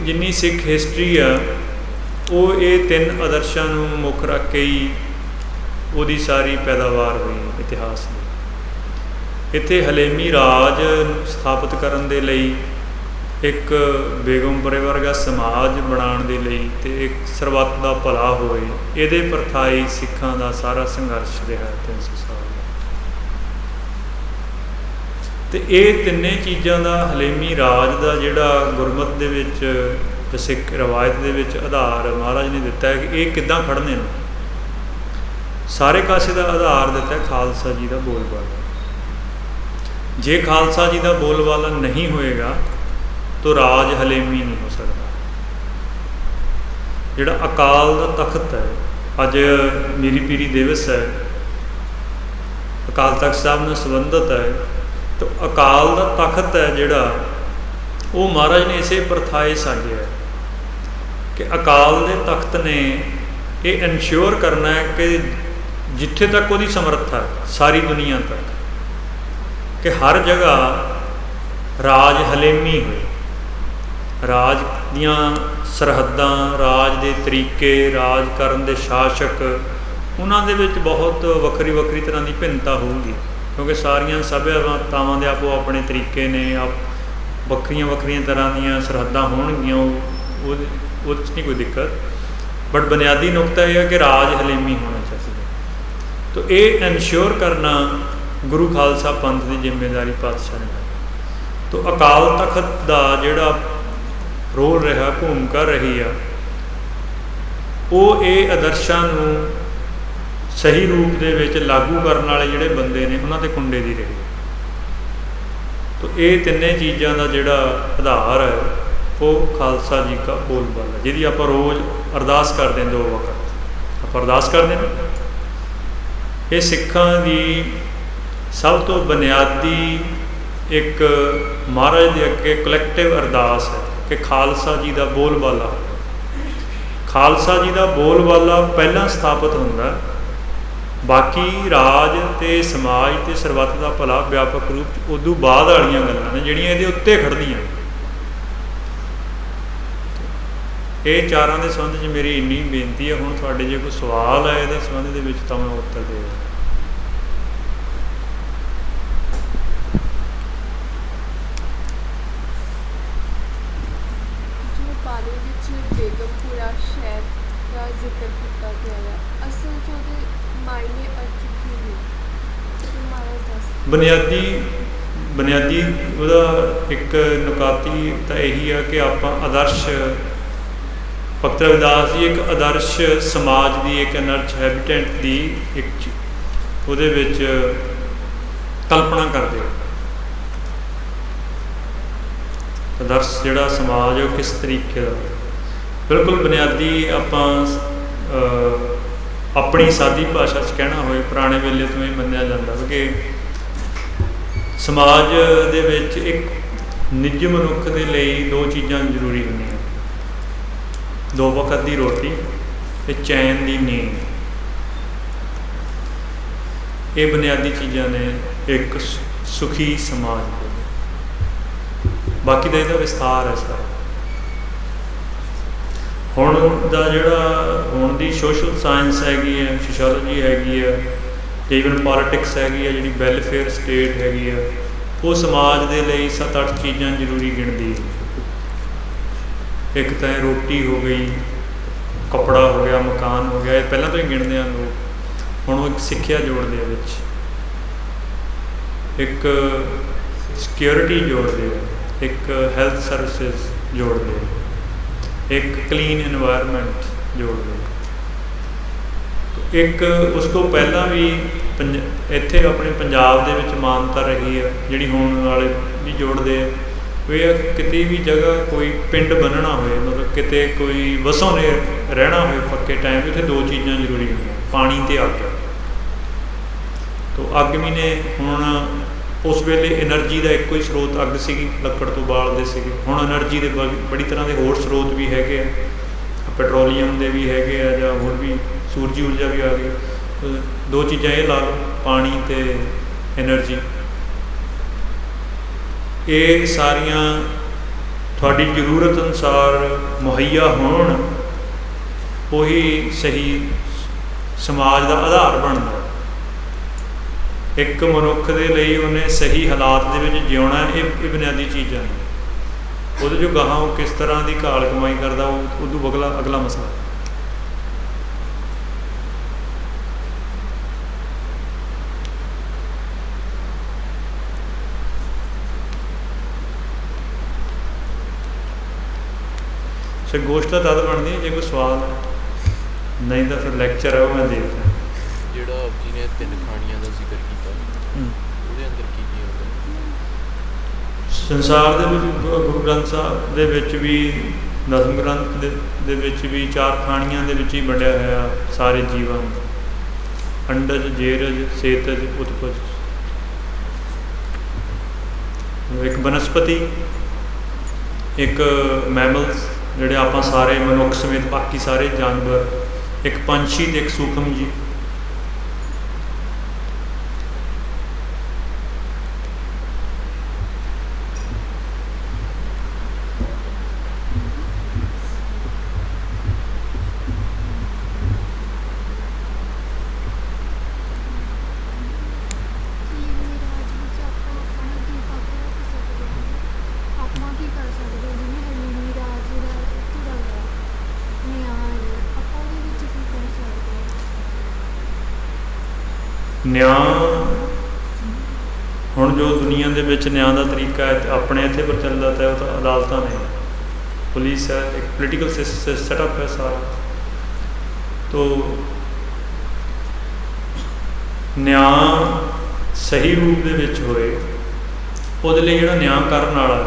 [SPEAKER 1] ਜਿੰਨੀ ਸਿੱਖ ਹਿਸਟਰੀ ਆ, ਉਹ ਇਹ ਤਿੰਨ ਆਦਰਸ਼ਾਂ ਨੂੰ ਮੁੱਖ ਰੱਖ ਕੇ ਹੀ ਉਹਦੀ ਸਾਰੀ ਪੈਦਾਵਾਰ ਹੋਈ ਇਤਿਹਾਸ ਦੀ। ਇੱਥੇ ਹਲੇਮੀ ਰਾਜ ਨੂੰ ਸਥਾਪਿਤ ਕਰਨ ਦੇ ਲਈ, ਇੱਕ ਬੇਗਮਪੁਰੇ ਵਰਗਾ ਸਮਾਜ ਬਣਾਉਣ ਦੇ ਲਈ, ਅਤੇ ਇੱਕ ਸਰਬੱਤ ਦਾ ਭਲਾ ਹੋਏ, ਇਹਦੇ ਪ੍ਰਥਾਈ ਸਿੱਖਾਂ ਦਾ ਸਾਰਾ ਸੰਘਰਸ਼ ਰਿਹਾ 300 ਸਾਲ। ਅਤੇ ਇਹ ਤਿੰਨੇ ਚੀਜ਼ਾਂ ਦਾ ਹਲੇਮੀ ਰਾਜ ਦਾ ਜਿਹੜਾ ਗੁਰਮਤਿ ਦੇ ਵਿੱਚ, ਸਿੱਖ ਰਵਾਇਤ ਦੇ ਵਿੱਚ ਆਧਾਰ ਮਹਾਰਾਜ ਨੇ ਦਿੱਤਾ ਹੈ ਕਿ ਇਹ ਕਿੱਦਾਂ ਖੜ੍ਹਨੇ ਨੇ। ਸਾਰੇ ਕਾਸੇ ਦਾ ਆਧਾਰ ਦਿੱਤਾ ਖਾਲਸਾ ਜੀ ਦਾ ਬੋਲਬਾਲਾ। ਜੇ ਖਾਲਸਾ ਜੀ ਦਾ ਬੋਲਬਾਲਾ ਨਹੀਂ ਹੋਏਗਾ ਤਾਂ ਰਾਜ ਹਲੇਮੀ ਨਹੀਂ ਹੋ ਸਕਦਾ। ਜਿਹੜਾ ਅਕਾਲ ਦਾ ਤਖਤ ਹੈ, ਅੱਜ ਮੀਰੀ ਪੀਰੀ ਦਿਵਸ ਹੈ, ਅਕਾਲ ਤਖਤ ਸਾਹਿਬ ਨਾਲ ਸੰਬੰਧਿਤ ਹੈ, ਤਾਂ ਅਕਾਲ ਦਾ ਤਖਤ ਹੈ ਜਿਹੜਾ, ਉਹ ਮਹਾਰਾਜ ਨੇ ਇਸੇ ਪ੍ਰਥਾਏ ਸਾਜਿਆ ਕਿ ਅਕਾਲ ਦੇ ਤਖਤ ਨੇ ਇਹ ਇਨਸ਼ੋਰ ਕਰਨਾ ਹੈ ਕਿ ਜਿੱਥੇ ਤੱਕ ਉਹਦੀ ਸਮਰੱਥਾ ਸਾਰੀ ਦੁਨੀਆ ਤੱਕ, ਕਿ ਹਰ ਜਗ੍ਹਾ ਰਾਜ ਹਲੇਮੀ ਹੋਏ। ਰਾਜ ਦੀਆਂ ਸਰਹੱਦਾਂ, ਰਾਜ ਦੇ ਤਰੀਕੇ, ਰਾਜ ਕਰਨ ਦੇ ਸ਼ਾਸਕ, ਉਹਨਾਂ ਦੇ ਵਿੱਚ ਬਹੁਤ ਵੱਖਰੀ ਵੱਖਰੀ ਤਰ੍ਹਾਂ ਦੀ ਭਿੰਨਤਾ ਹੋਊਗੀ, ਕਿਉਂਕਿ ਸਾਰੀਆਂ ਸਭਿਆਤਾਵਾਂ ਦੇ ਆਪੋ ਆਪਣੇ ਤਰੀਕੇ ਨੇ, ਵੱਖਰੀਆਂ ਵੱਖਰੀਆਂ ਤਰ੍ਹਾਂ ਦੀਆਂ ਸਰਹੱਦਾਂ ਹੋਣਗੀਆਂ, ਉਹਦੇ 'ਚ ਨਹੀਂ ਕੋਈ ਦਿੱਕਤ। ਬਟ ਬੁਨਿਆਦੀ ਨੁਕਤਾ ਇਹ ਹੈ ਕਿ ਰਾਜ ਹਲੀਮੀ ਹੋਣਾ ਚਾਹੀਦਾ। ਤਾਂ ਇਹ ਇਨਸ਼ੋਰ ਕਰਨਾ ਗੁਰੂ ਖਾਲਸਾ ਪੰਥ ਦੀ ਜ਼ਿੰਮੇਵਾਰੀ ਪਾਤਸ਼ਾਹ ਨੇ। ਤਾਂ ਅਕਾਲ ਤਖਤ ਦਾ ਜਿਹੜਾ ਰੋਲ ਰਿਹਾ, ਭੂਮਿਕਾ ਰਹੀ ਆ, ਉਹ ਇਹ ਆਦਰਸ਼ਾਂ ਨੂੰ ਸਹੀ ਰੂਪ ਦੇ ਵਿੱਚ ਲਾਗੂ ਕਰਨ ਵਾਲੇ ਜਿਹੜੇ ਬੰਦੇ ਨੇ ਉਹਨਾਂ ਦੇ ਕੁੰਡੇ ਦੀ ਰਹੀ। ਤਾਂ ਇਹ ਤਿੰਨੇ ਚੀਜ਼ਾਂ ਦਾ ਜਿਹੜਾ ਆਧਾਰ ਹੈ ਉਹ ਖਾਲਸਾ ਜੀ ਦਾ ਬੋਲਬਾਲਾ, ਜਿਹਦੀ ਆਪਾਂ ਰੋਜ਼ ਅਰਦਾਸ ਕਰਦੇ ਹਾਂ 2 ਵਕਤ ਆਪਾਂ ਅਰਦਾਸ ਕਰਦੇ ਹਾਂ। ਇਹ ਸਿੱਖਾਂ ਦੀ ਸਭ ਤੋਂ ਬੁਨਿਆਦੀ ਇੱਕ ਮਹਾਰਾਜ ਦੇ ਅੱਗੇ ਕਲੈਕਟਿਵ ਅਰਦਾਸ ਹੈ ਕਿ ਖਾਲਸਾ ਜੀ ਦਾ ਬੋਲਬਾਲਾ, ਖਾਲਸਾ ਜੀ ਦਾ ਬੋਲਬਾਲਾ ਪਹਿਲਾਂ ਸਥਾਪਿਤ ਹੁੰਦਾ, ਬਾਕੀ ਰਾਜ ਅਤੇ ਸਮਾਜ ਅਤੇ ਸਰਬੱਤ ਦਾ ਭਲਾ ਵਿਆਪਕ ਰੂਪ 'ਚ ਉਦੋਂ ਬਾਅਦ ਵਾਲੀਆਂ ਗੱਲਾਂ ਨੇ ਜਿਹੜੀਆਂ ਇਹਦੇ ਉੱਤੇ ਖੜ੍ਹਦੀਆਂ। ਇਹ ਚਾਰਾਂ ਦੇ ਸੰਬੰਧ 'ਚ ਮੇਰੀ ਇੰਨੀ ਬੇਨਤੀ ਹੈ। ਹੁਣ ਤੁਹਾਡੇ ਜੇ ਕੋਈ ਸਵਾਲ ਹੈ ਇਹਦੇ ਸੰਬੰਧ ਦੇ ਵਿੱਚ ਤਾਂ ਮੈਂ ਉੱਤਰ ਦੇ ਦਿਆਂ।
[SPEAKER 2] ਬਾਣੀ ਵਿੱਚ ਬੇਗਮਪੁਰਾ ਸ਼ਹਿਰ ਦਾ ਜ਼ਿਕਰ ਕੀਤਾ ਗਿਆ ਹੈ, ਅਸਲ 'ਚ ਉਹਦੇ ਮਾਇਨੇ ਅਰਥ ਕੀ ਨੇ?
[SPEAKER 1] ਬੁਨਿਆਦੀ ਉਹਦਾ ਇੱਕ ਨੁਕਾਤੀ ਤਾਂ ਇਹੀ ਆ ਕਿ ਆਪਾਂ ਆਦਰਸ਼, ਭਗਤ ਰਵਿਦਾਸ ਜੀ ਇੱਕ ਆਦਰਸ਼ ਸਮਾਜ ਦੀ, ਇੱਕ ਅਨਰਥ ਹੈਬੀਟੈਂਟ ਦੀ ਇੱਕ ਉਹਦੇ ਵਿੱਚ ਕਲਪਨਾ ਕਰਦੇ ਹੋ। ਆਦਰਸ਼ ਜਿਹੜਾ ਸਮਾਜ ਉਹ ਕਿਸ ਤਰੀਕੇ ਦਾ, ਬਿਲਕੁਲ ਬੁਨਿਆਦੀ ਆਪਾਂ ਆਪਣੀ ਸਾਦੀ ਭਾਸ਼ਾ 'ਚ ਕਹਿਣਾ ਹੋਏ, ਪੁਰਾਣੇ ਵੇਲੇ ਤੋਂ ਇਹ ਮੰਨਿਆ ਜਾਂਦਾ ਕਿ ਸਮਾਜ ਦੇ ਵਿੱਚ ਇੱਕ ਨਿੱਜੀ ਮਨੁੱਖ ਦੇ ਲਈ 2 ਚੀਜ਼ਾਂ ਜ਼ਰੂਰੀ ਹੁੰਦੀਆਂ, 2 ਵਕਤ ਦੀ ਰੋਟੀ ਅਤੇ ਚੈਨ ਦੀ ਨੀਂਦ। ਇਹ ਬੁਨਿਆਦੀ ਚੀਜ਼ਾਂ ਨੇ ਇੱਕ ਸੁਖੀ ਸਮਾਜ ਦੇ। ਬਾਕੀ ਦਾ ਇਹਦਾ ਵਿਸਥਾਰ ਹੈ ਸਾਰਾ। ਹੁਣ ਦਾ ਜਿਹੜਾ ਹੁਣ ਦੀ ਸੋਸ਼ਲ ਸਾਇੰਸ ਹੈਗੀ ਹੈ, ਸੋਸ਼ੋਲੋਜੀ ਹੈਗੀ ਹੈ, ਅਤੇ ਈਵਨ ਪੋਲੀਟਿਕਸ ਹੈਗੀ ਹੈ, ਜਿਹੜੀ ਵੈਲਫੇਅਰ ਸਟੇਟ ਹੈਗੀ ਆ, ਉਹ ਸਮਾਜ ਦੇ ਲਈ 7-8 ਚੀਜ਼ਾਂ ਜ਼ਰੂਰੀ ਗਿਣਦੀ ਹੈ। ਇੱਕ ਤਾਂ ਰੋਟੀ ਹੋ ਗਈ, ਕੱਪੜਾ ਹੋ ਗਿਆ, ਮਕਾਨ ਹੋ ਗਿਆ, ਇਹ ਪਹਿਲਾਂ ਤੋਂ ਹੀ ਗਿਣਦੇ ਆ ਲੋਕ। ਹੁਣ ਉਹ ਇੱਕ ਸਿੱਖਿਆ ਜੋੜਦੇ ਆ ਵਿੱਚ, ਇੱਕ ਸਿਕਿਉਰਿਟੀ ਜੋੜਦੇ ਆ, ਇੱਕ ਹੈਲਥ ਸਰਵਿਸਿਜ਼ ਜੋੜਦੇ ਆ, ਇੱਕ ਕਲੀਨ ਇਨਵਾਇਰਮੈਂਟ ਜੋੜਦੇ ਆ। ਇੱਕ ਉਸ ਤੋਂ ਪਹਿਲਾਂ ਵੀ ਇੱਥੇ ਆਪਣੇ ਪੰਜਾਬ ਦੇ ਵਿੱਚ ਮਾਨਤਾ ਰਹੀ ਹੈ, ਜਿਹੜੀ ਹੋਣ ਵਾਲੇ ਵੀ ਜੋੜਦੇ ਆ, ਇਹ ਕਿਤੇ ਵੀ ਜਗ੍ਹਾ ਕੋਈ ਪਿੰਡ ਬਣਨਾ ਹੋਏ, ਮਤਲਬ ਕਿਤੇ ਕੋਈ ਵਸੋਂ ਨੇ ਰਹਿਣਾ ਹੋਏ ਪੱਕੇ ਟਾਈਮ, ਉੱਥੇ 2 ਚੀਜ਼ਾਂ ਜ਼ਰੂਰੀ ਹੁੰਦੀਆਂ, ਪਾਣੀ ਅਤੇ ਅੱਗ। ਤਾਂ ਅੱਗ ਵੀ ਨੇ ਹੁਣ ਉਸ ਵੇਲੇ ਐਨਰਜੀ ਦਾ ਇੱਕੋ ਹੀ ਸਰੋਤ ਅੱਗ ਸੀਗੀ, ਲੱਕੜ ਤੋਂ ਬਾਲਦੇ ਸੀਗੇ। ਹੁਣ ਐਨਰਜੀ ਦੇ ਬੜੀ ਤਰ੍ਹਾਂ ਦੇ ਹੋਰ ਸਰੋਤ ਵੀ ਹੈਗੇ ਆ, ਪੈਟਰੋਲੀਅਮ ਦੇ ਵੀ ਹੈਗੇ ਆ, ਜਾਂ ਹੋਰ ਵੀ ਸੂਰਜੀ ਊਰਜਾ ਵੀ ਆ ਗਈ। 2 ਚੀਜ਼ਾਂ ਇਹ ਲਾ ਲਓ, ਪਾਣੀ ਅਤੇ ਐਨਰਜੀ। ਇਹ ਸਾਰੀਆਂ ਤੁਹਾਡੀ ਜ਼ਰੂਰਤ ਅਨੁਸਾਰ ਮੁਹੱਈਆ ਹੋਣ, ਉਹੀ ਸਹੀ ਸਮਾਜ ਦਾ ਆਧਾਰ ਬਣਦਾ। ਇੱਕ ਮਨੁੱਖ ਦੇ ਲਈ ਉਹਨੇ ਸਹੀ ਹਾਲਾਤ ਦੇ ਵਿੱਚ ਜਿਉਣਾ, ਇਹ ਬੁਨਿਆਦੀ ਚੀਜ਼ਾਂ ਨੇ। ਉਹਦੇ 'ਚੋਂ ਗਾਹਾਂ ਉਹ ਕਿਸ ਤਰ੍ਹਾਂ ਦੀ ਘਾਲ ਕਮਾਈ ਕਰਦਾ, ਉਹ ਉਦੋਂ ਅਗਲਾ ਮਸਲਾ। ਗੋਸ਼ਟ ਤਾਂ ਤਦ ਬਣਦੀ ਜੇ ਕੋਈ ਸਵਾਲ ਹੈ, ਨਹੀਂ ਤਾਂ ਫਿਰ ਲੈਕਚਰ ਹੈ ਉਹ ਮੈਂ ਦੇਖਦਾ।
[SPEAKER 3] ਜਿਹੜਾ ਆਪ ਜੀ ਨੇ 3 ਖਾਣੀਆਂ ਦਾ ਜ਼ਿਕਰ ਕੀਤਾ, ਉਹਦੇ ਅੰਦਰ ਕੀ ਕੀ ਹੁੰਦਾ?
[SPEAKER 1] ਸੰਸਾਰ ਦੇ ਵਿੱਚ ਗੁਰੂ ਗ੍ਰੰਥ ਸਾਹਿਬ ਦੇ ਵਿੱਚ ਵੀ, ਦਸਮ ਗ੍ਰੰਥ ਦੇ ਵਿੱਚ ਵੀ 4 ਖਾਣੀਆਂ ਦੇ ਵਿੱਚ ਹੀ ਵੰਡਿਆ ਹੋਇਆ ਸਾਰੇ ਜੀਵਾਂ ਨੂੰ, ਅੰਡਜ, ਜੇਰਜ, ਸੇਤਜ, ਉਤਪਜ। ਇੱਕ ਬਨਸਪਤੀ, ਇੱਕ ਮੈਮਲਸ ਜਿਹੜੇ ਆਪਾਂ ਸਾਰੇ ਮਨੁੱਖ ਸਮੇਤ ਬਾਕੀ ਸਾਰੇ ਜਾਨਵਰ, ਇੱਕ ਪੰਛੀ ਅਤੇ ਇੱਕ ਸੂਖਮ ਜੀ। ਨਿਆਂ ਹੁਣ ਜੋ ਦੁਨੀਆ ਦੇ ਵਿੱਚ ਨਿਆਂ ਦਾ ਤਰੀਕਾ ਹੈ ਆਪਣੇ ਇੱਥੇ ਪ੍ਰਚਲਿਤ ਹੈ, ਉਹ ਤਾਂ ਅਦਾਲਤਾਂ ਨੇ, ਪੁਲਿਸ ਹੈ, ਇੱਕ ਪੋਲੀਟੀਕਲ ਸੈਟਅਪ ਹੈ ਸਾਰਾ। ਤੋ ਨਿਆਂ ਸਹੀ ਰੂਪ ਦੇ ਵਿੱਚ ਹੋਏ, ਉਹਦੇ ਲਈ ਜਿਹੜਾ ਨਿਆਂ ਕਰਨ ਵਾਲਾ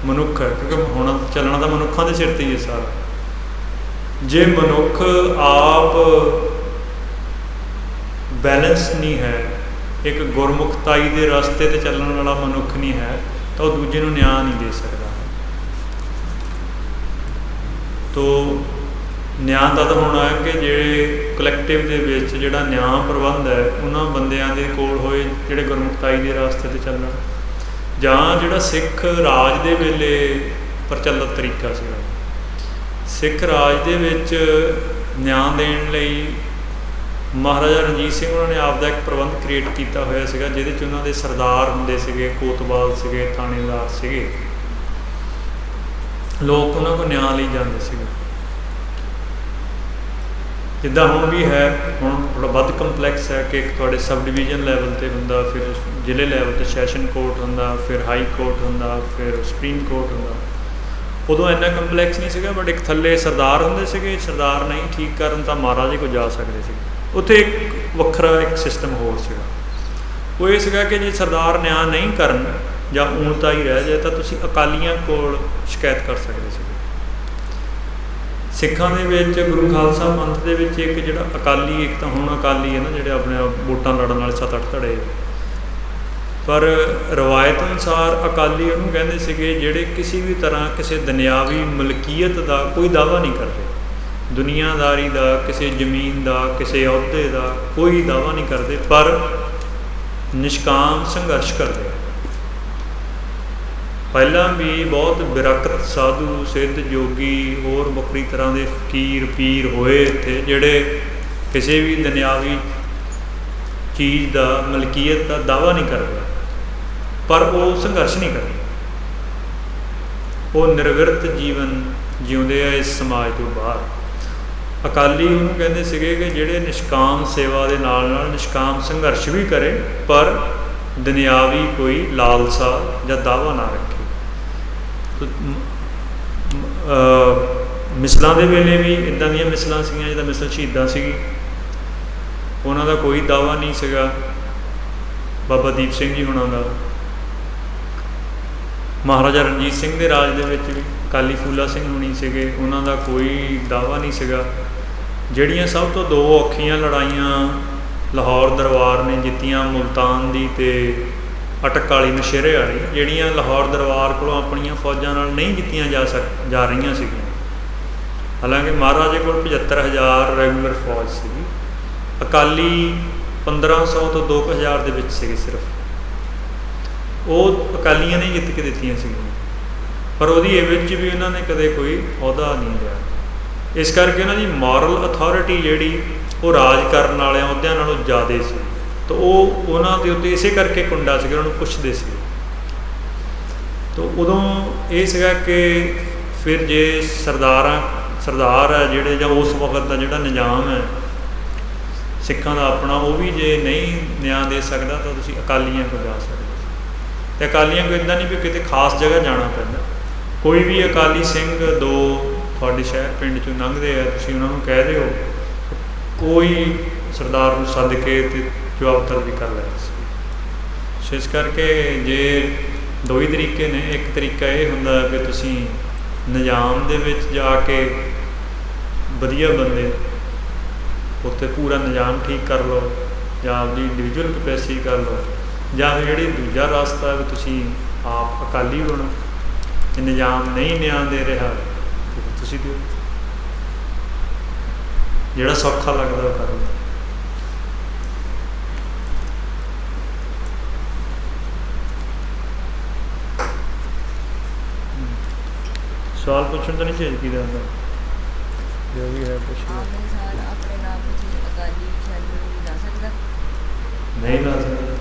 [SPEAKER 1] ਮਨੁੱਖ ਹੈ, ਕਿਉਂਕਿ ਹੁਣ ਚੱਲਣਾ ਤਾਂ ਮਨੁੱਖਾਂ ਦੇ ਸਿਰ 'ਤੇ ਹੀ ਹੈ ਸਾਰਾ। ਜੇ ਮਨੁੱਖ ਆਪ ਬੈਲੈਂਸ ਨਹੀਂ ਹੈ, ਇੱਕ ਗੁਰਮੁਖਤਾਈ ਦੇ ਰਸਤੇ 'ਤੇ ਚੱਲਣ ਵਾਲਾ ਮਨੁੱਖ ਨਹੀਂ ਹੈ, ਤਾਂ ਉਹ ਦੂਜੇ ਨੂੰ ਨਿਆਂ ਨਹੀਂ ਦੇ ਸਕਦਾ। ਤੋ ਨਿਆਂ ਤਦ ਹੋਣਾ ਹੈ ਕਿ ਜਿਹੜੇ ਕਲੈਕਟਿਵ ਦੇ ਵਿੱਚ ਜਿਹੜਾ ਨਿਆਂ ਪ੍ਰਬੰਧ ਹੈ ਉਹਨਾਂ ਬੰਦਿਆਂ ਦੇ ਕੋਲ ਹੋਏ ਜਿਹੜੇ ਗੁਰਮੁਖਤਾਈ ਦੇ ਰਸਤੇ 'ਤੇ ਚੱਲਣ, ਜਾਂ ਜਿਹੜਾ ਸਿੱਖ ਰਾਜ ਦੇ ਵੇਲੇ ਪ੍ਰਚਲਿਤ ਤਰੀਕਾ ਸੀਗਾ। ਸਿੱਖ ਰਾਜ ਦੇ ਵਿੱਚ ਨਿਆਂ ਦੇਣ ਲਈ ਮਹਾਰਾਜਾ ਰਣਜੀਤ ਸਿੰਘ ਉਹਨਾਂ ਨੇ ਆਪ ਦਾ ਇੱਕ ਪ੍ਰਬੰਧ ਕ੍ਰੀਏਟ ਕੀਤਾ ਹੋਇਆ ਸੀਗਾ, ਜਿਹਦੇ 'ਚ ਉਹਨਾਂ ਦੇ ਸਰਦਾਰ ਹੁੰਦੇ ਸੀਗੇ, ਕੋਤਵਾਲ ਸੀਗੇ, ਥਾਣੇਦਾਰ ਸੀਗੇ, ਲੋਕ ਉਹਨਾਂ ਕੋਲ ਨਿਆਂ ਲਈ ਜਾਂਦੇ ਸੀਗੇ। ਜਿੱਦਾਂ ਹੁਣ ਵੀ ਹੈ, ਹੁਣ ਥੋੜ੍ਹਾ ਵੱਧ ਕੰਪਲੈਕਸ ਹੈ ਕਿ ਇੱਕ ਤੁਹਾਡੇ ਸਬ ਡਿਵੀਜ਼ਨ ਲੈਵਲ 'ਤੇ ਹੁੰਦਾ, ਫਿਰ ਜ਼ਿਲ੍ਹੇ ਲੈਵਲ 'ਤੇ ਸੈਸ਼ਨ ਕੋਰਟ ਹੁੰਦਾ, ਫਿਰ ਹਾਈ ਕੋਰਟ ਹੁੰਦਾ, ਫਿਰ ਸੁਪਰੀਮ ਕੋਰਟ ਹੁੰਦਾ। ਉਦੋਂ ਇੰਨਾ ਕੰਪਲੈਕਸ ਨਹੀਂ ਸੀਗਾ, ਬਟ ਇੱਕ ਥੱਲੇ ਸਰਦਾਰ ਹੁੰਦੇ ਸੀਗੇ, ਸਰਦਾਰ ਨਹੀਂ ਠੀਕ ਕਰਨ ਤਾਂ ਮਹਾਰਾਜੇ ਕੋਲ ਜਾ ਸਕਦੇ ਸੀ। ਉੱਥੇ ਇੱਕ ਵੱਖਰਾ ਇੱਕ ਸਿਸਟਮ ਹੋਰ ਸੀਗਾ, ਉਹ ਇਹ ਸੀਗਾ ਕਿ ਜੇ ਸਰਦਾਰ ਨਿਆਂ ਨਹੀਂ ਕਰਨ ਜਾਂ ਊਣਤਾ ਹੀ ਰਹਿ ਜਾਏ ਤਾਂ ਤੁਸੀਂ ਅਕਾਲੀਆਂ ਕੋਲ ਸ਼ਿਕਾਇਤ ਕਰ ਸਕਦੇ ਸੀ। ਸਿੱਖਾਂ ਦੇ ਵਿੱਚ ਗੁਰੂ ਖਾਲਸਾ ਪੰਥ ਦੇ ਵਿੱਚ ਇੱਕ ਜਿਹੜਾ ਅਕਾਲੀ, ਇੱਕ ਤਾਂ ਹੁਣ ਅਕਾਲੀ ਹੈ ਨਾ ਜਿਹੜੇ ਆਪਣੇ ਵੋਟਾਂ ਲੜਨ ਵਾਲੇ 7-8 ਧੜੇ, ਪਰ ਰਵਾਇਤ ਅਨੁਸਾਰ ਅਕਾਲੀ ਉਹਨੂੰ ਕਹਿੰਦੇ ਸੀਗੇ ਜਿਹੜੇ ਕਿਸੇ ਵੀ ਤਰ੍ਹਾਂ ਕਿਸੇ ਦੁਨਿਆਵੀ ਮਲਕੀਅਤ ਦਾ ਕੋਈ ਦਾਅਵਾ ਨਹੀਂ ਕਰਦੇ, ਦੁਨੀਆਦਾਰੀ ਦਾ, ਕਿਸੇ ਜ਼ਮੀਨ ਦਾ, ਕਿਸੇ ਅਹੁਦੇ ਦਾ ਕੋਈ ਦਾਅਵਾ ਨਹੀਂ ਕਰਦੇ, ਪਰ ਨਿਸ਼ਕਾਮ ਸੰਘਰਸ਼ ਕਰਦੇ। ਪਹਿਲਾਂ ਵੀ ਬਹੁਤ ਬਿਰਕਤ ਸਾਧੂ, ਸਿੱਧ, ਜੋਗੀ, ਹੋਰ ਵੱਖਰੀ ਤਰ੍ਹਾਂ ਦੇ ਫਕੀਰ, ਪੀਰ ਹੋਏ ਇੱਥੇ ਜਿਹੜੇ ਕਿਸੇ ਵੀ ਦੁਨਿਆਵੀ ਚੀਜ਼ ਦਾ, ਮਲਕੀਅਤ ਦਾ ਦਾਅਵਾ ਨਹੀਂ ਕਰਦੇ, ਪਰ ਉਹ ਸੰਘਰਸ਼ ਨਹੀਂ ਕਰਦੇ, ਉਹ ਨਿਰਵਿਰਤ ਜੀਵਨ ਜਿਉਂਦੇ ਆ ਇਸ ਸਮਾਜ ਤੋਂ ਬਾਹਰ। ਅਕਾਲੀ ਉਹਨੂੰ ਕਹਿੰਦੇ ਸੀਗੇ ਕਿ ਜਿਹੜੇ ਨਿਸ਼ਕਾਮ ਸੇਵਾ ਦੇ ਨਾਲ ਨਾਲ ਨਿਸ਼ਕਾਮ ਸੰਘਰਸ਼ ਵੀ ਕਰੇ, ਪਰ ਦੁਨਿਆਵੀ ਕੋਈ ਲਾਲਸਾ ਜਾਂ ਦਾਅਵਾ ਨਾ ਰੱਖੇ। ਮਿਸਲਾਂ ਦੇ ਵੇਲੇ ਵੀ ਇੱਦਾਂ ਦੀਆਂ ਮਿਸਲਾਂ ਸੀਗੀਆਂ, ਜਿੱਦਾਂ ਮਿਸਲ ਸ਼ਹੀਦਾਂ ਸੀਗੀ, ਉਹਨਾਂ ਦਾ ਕੋਈ ਦਾਅਵਾ ਨਹੀਂ ਸੀਗਾ। ਬਾਬਾ ਦੀਪ ਸਿੰਘ ਜੀ ਹੁਣਾਂ ਦਾ, ਮਹਾਰਾਜਾ ਰਣਜੀਤ ਸਿੰਘ ਦੇ ਰਾਜ ਦੇ ਵਿੱਚ ਵੀ ਅਕਾਲੀ ਫੂਲਾ ਸਿੰਘ ਹੁਣੀ ਸੀਗੇ, ਉਹਨਾਂ ਦਾ ਕੋਈ ਦਾਅਵਾ ਨਹੀਂ ਸੀਗਾ। ਜਿਹੜੀਆਂ ਸਭ ਤੋਂ ਦੋ ਔਖੀਆਂ ਲੜਾਈਆਂ ਲਾਹੌਰ ਦਰਬਾਰ ਨੇ ਜਿੱਤੀਆਂ, ਮੁਲਤਾਨ ਦੀ ਅਤੇ ਅਟਕ ਵਾਲੀ, ਨਸ਼ਹਿਰੇ ਵਾਲੀ, ਜਿਹੜੀਆਂ ਲਾਹੌਰ ਦਰਬਾਰ ਕੋਲੋਂ ਆਪਣੀਆਂ ਫੌਜਾਂ ਨਾਲ ਨਹੀਂ ਜਿੱਤੀਆਂ ਜਾ ਰਹੀਆਂ ਸੀਗੀਆਂ। ਹਾਲਾਂਕਿ ਮਹਾਰਾਜੇ ਕੋਲ 75,000 ਰੈਗੂਲਰ ਫੌਜ ਸੀਗੀ, ਅਕਾਲੀ 1500 ਤੋਂ 2000 ਦੇ ਵਿੱਚ ਸੀਗੇ ਸਿਰਫ। ਉਹ ਅਕਾਲੀਆਂ ਨੇ ਜਿੱਤ ਕੇ ਦਿੱਤੀਆਂ ਸੀਗੀਆਂ, ਪਰ ਉਹਦੀ ਇਹ ਵਿੱਚ ਵੀ ਉਹਨਾਂ ਨੇ ਕਦੇ ਕੋਈ ਅਹੁਦਾ ਨਹੀਂ ਲਿਆ। ਇਸ ਕਰਕੇ ਉਹਨਾਂ ਦੀ ਮੋਰਲ ਅਥਾਰਟੀ ਜਿਹੜੀ ਉਹ ਰਾਜ ਕਰਨ ਵਾਲਿਆਂ ਅਹੁਦਿਆਂ ਨਾਲੋਂ ਜ਼ਿਆਦਾ ਸੀ, ਤਾਂ ਉਹ ਉਹਨਾਂ ਦੇ ਉੱਤੇ ਇਸੇ ਕਰਕੇ ਕੁੰਡਾ ਸੀਗਾ, ਉਹਨਾਂ ਨੂੰ ਪੁੱਛਦੇ ਸੀ। ਤਾਂ ਉਦੋਂ ਇਹ ਸੀਗਾ ਕਿ ਫਿਰ ਜੇ ਸਰਦਾਰ ਹੈ ਜਿਹੜੇ, ਜਾਂ ਉਸ ਵਕਤ ਦਾ ਜਿਹੜਾ ਨਿਜ਼ਾਮ ਹੈ ਸਿੱਖਾਂ ਦਾ ਆਪਣਾ, ਉਹ ਵੀ ਜੇ ਨਹੀਂ ਨਿਆਂ ਦੇ ਸਕਦਾ ਤਾਂ ਤੁਸੀਂ ਅਕਾਲੀਆਂ ਕੋਲ ਜਾ ਸਕਦੇ। ਅਤੇ ਅਕਾਲੀਆਂ ਕੋਲ ਇੱਦਾਂ ਨਹੀਂ ਵੀ ਕਿਤੇ ਖਾਸ ਜਗ੍ਹਾ ਜਾਣਾ ਪੈਂਦਾ। ਕੋਈ ਵੀ ਅਕਾਲੀ ਸਿੰਘ ਦੋ ਤੁਹਾਡੇ ਸ਼ਹਿਰ ਪਿੰਡ 'ਚੋਂ ਲੰਘਦੇ ਆ, ਤੁਸੀਂ ਉਹਨਾਂ ਨੂੰ ਕਹਿ ਦਿਓ, ਕੋਈ ਸਰਦਾਰ ਨੂੰ ਸੱਦ ਕੇ ਅਤੇ ਜਵਾਬ ਤਲਬ ਵੀ ਕਰ ਲੈਂਦਾ ਸੀ। ਸੋ ਇਸ ਕਰਕੇ ਜੇ ਦੋ ਹੀ ਤਰੀਕੇ ਨੇ, ਇੱਕ ਤਰੀਕਾ ਇਹ ਹੁੰਦਾ ਕਿ ਤੁਸੀਂ ਨਿਜ਼ਾਮ ਦੇ ਵਿੱਚ ਜਾ ਕੇ ਵਧੀਆ ਬੰਦੇ ਉੱਥੇ ਪੂਰਾ ਨਿਜ਼ਾਮ ਠੀਕ ਕਰ ਲਓ, ਜਾਂ ਆਪਦੀ ਇੰਡੀਵਿਜੂਅਲ ਕਪੈਸਿਟੀ ਕਰ ਲਓ, ਜਾਂ ਫਿਰ ਜਿਹੜੀ ਦੂਜਾ ਰਸਤਾ ਵੀ ਤੁਸੀਂ ਆਪ ਅਕਾਲੀ ਬਣੋ, ਤੇ ਨਿਜ਼ਾਮ ਨਹੀਂ ਨਿਆਂ ਦੇ ਰਿਹਾ ਤੁਸੀਂ ਦਿਓ, ਜਿਹੜਾ ਸੌਖਾ ਲੱਗਦਾ ਉਹ ਕਰੋ। ਸਵਾਲ ਪੁੱਛਣ ਤਾਂ ਨਹੀਂ ਚਾਹੀਦਾ ਹੁੰਦਾ, ਜੋ ਵੀ ਹੈ ਪੁੱਛ ਲਓ।
[SPEAKER 4] ਆਪਣੇ ਨਾਮ ਵਿੱਚ ਅਕਾਲੀ ਸ਼ਾਮਿਲ ਜਾ ਸਕਦਾ?
[SPEAKER 1] ਨਹੀਂ ਲਾ ਸਕਦਾ,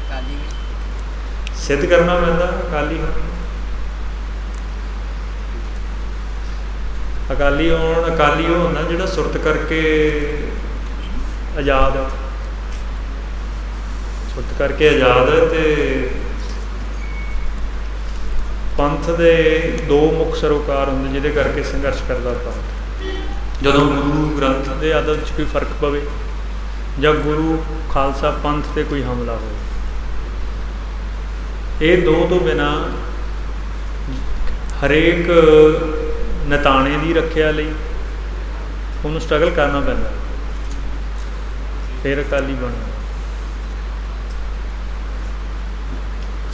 [SPEAKER 4] ਅਕਾਲੀ
[SPEAKER 1] ਸਿੱਧ ਕਰਨਾ ਪੈਂਦਾ ਅਕਾਲੀ ਹੋਣ। ਅਕਾਲੀ ਹੋਣ, ਅਕਾਲੀ ਉਹ ਹੁੰਦਾ ਜਿਹੜਾ ਸੁਰਤ ਕਰਕੇ ਆਜ਼ਾਦ ਆ, ਸੁੱਤ ਕਰਕੇ ਆਜ਼ਾਦ ਹੈ। ਅਤੇ ਪੰਥ ਦੇ ਦੋ ਮੁੱਖ ਸਰੋਕਾਰ ਹੁੰਦੇ ਜਿਹਦੇ ਕਰਕੇ ਸੰਘਰਸ਼ ਕਰਦਾ ਪੰਥ। ਜਦੋਂ ਗੁਰੂ ਗ੍ਰੰਥ ਦੇ ਆਦਤ 'ਚ ਕੋਈ ਫਰਕ ਪਵੇ ਜਾਂ ਗੁਰੂ ਖਾਲਸਾ ਪੰਥ 'ਤੇ ਕੋਈ ਹਮਲਾ ਹੋਵੇ, ਇਹ ਦੋ ਤੋਂ ਬਿਨਾਂ ਹਰੇਕ ਨਤਾਣੇ ਦੀ ਰੱਖਿਆ ਲਈ ਉਹਨੂੰ ਸਟਰਗਲ ਕਰਨਾ ਪੈਂਦਾ, ਫਿਰ ਅਕਾਲੀ ਬਣਨਾ।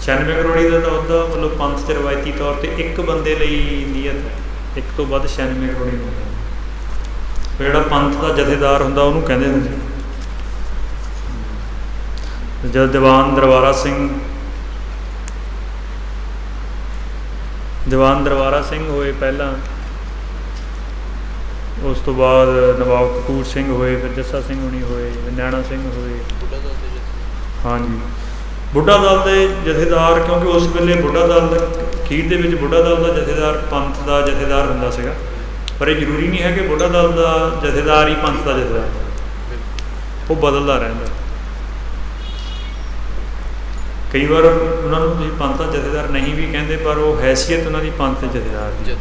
[SPEAKER 1] 96 ਕਰੋੜੀ ਦਾ ਤਾਂ ਉਹਦਾ ਮਤਲਬ ਪੰਥ 'ਚ ਰਵਾਇਤੀ ਤੌਰ 'ਤੇ ਇੱਕ ਬੰਦੇ ਲਈ ਨੀਅਤ ਹੈ, ਇੱਕ ਤੋਂ ਵੱਧ 96 ਕਰੋੜੀ ਹੁੰਦਾ। ਜਿਹੜਾ ਪੰਥ ਦਾ ਜਥੇਦਾਰ ਹੁੰਦਾ ਉਹਨੂੰ ਕਹਿੰਦੇ ਹੁੰਦੇ ਸੀ। ਜਦ ਦੀਵਾਨ ਦਰਬਾਰਾ ਸਿੰਘ ਹੋਏ ਪਹਿਲਾਂ, ਉਸ ਤੋਂ ਬਾਅਦ ਨਵਾਬ ਕਪੂਰ ਸਿੰਘ ਹੋਏ, ਫਿਰ ਜੱਸਾ ਸਿੰਘ ਹੁਣੀ ਹੋਏ, ਨੈਣਾ ਸਿੰਘ ਹੋਏ। ਹਾਂਜੀ, ਬੁੱਢਾ ਦਲ ਦੇ ਜਥੇਦਾਰ, ਕਿਉਂਕਿ ਉਸ ਵੇਲੇ ਬੁੱਢਾ ਦਲ ਅਖੀਰ ਦੇ ਵਿੱਚ ਬੁੱਢਾ ਦਲ ਦਾ ਜਥੇਦਾਰ ਪੰਥ ਦਾ ਜਥੇਦਾਰ ਹੁੰਦਾ ਸੀਗਾ, ਪਰ ਇਹ ਜ਼ਰੂਰੀ ਨਹੀਂ ਹੈ ਕਿ ਬੁੱਢਾ ਦਲ ਦਾ ਜਥੇਦਾਰ ਹੀ ਪੰਥ ਦਾ ਜਥੇਦਾਰ, ਉਹ ਬਦਲਦਾ ਰਹਿੰਦਾ। ਕਈ ਵਾਰ ਉਹਨਾਂ ਨੂੰ ਤੁਸੀਂ ਪੰਥ ਦਾ ਜਥੇਦਾਰ ਨਹੀਂ ਵੀ ਕਹਿੰਦੇ, ਪਰ ਉਹ ਹੈਸੀਅਤ ਉਹਨਾਂ ਦੀ ਪੰਥ ਦੇ ਜਥੇਦਾਰ ਦੀ।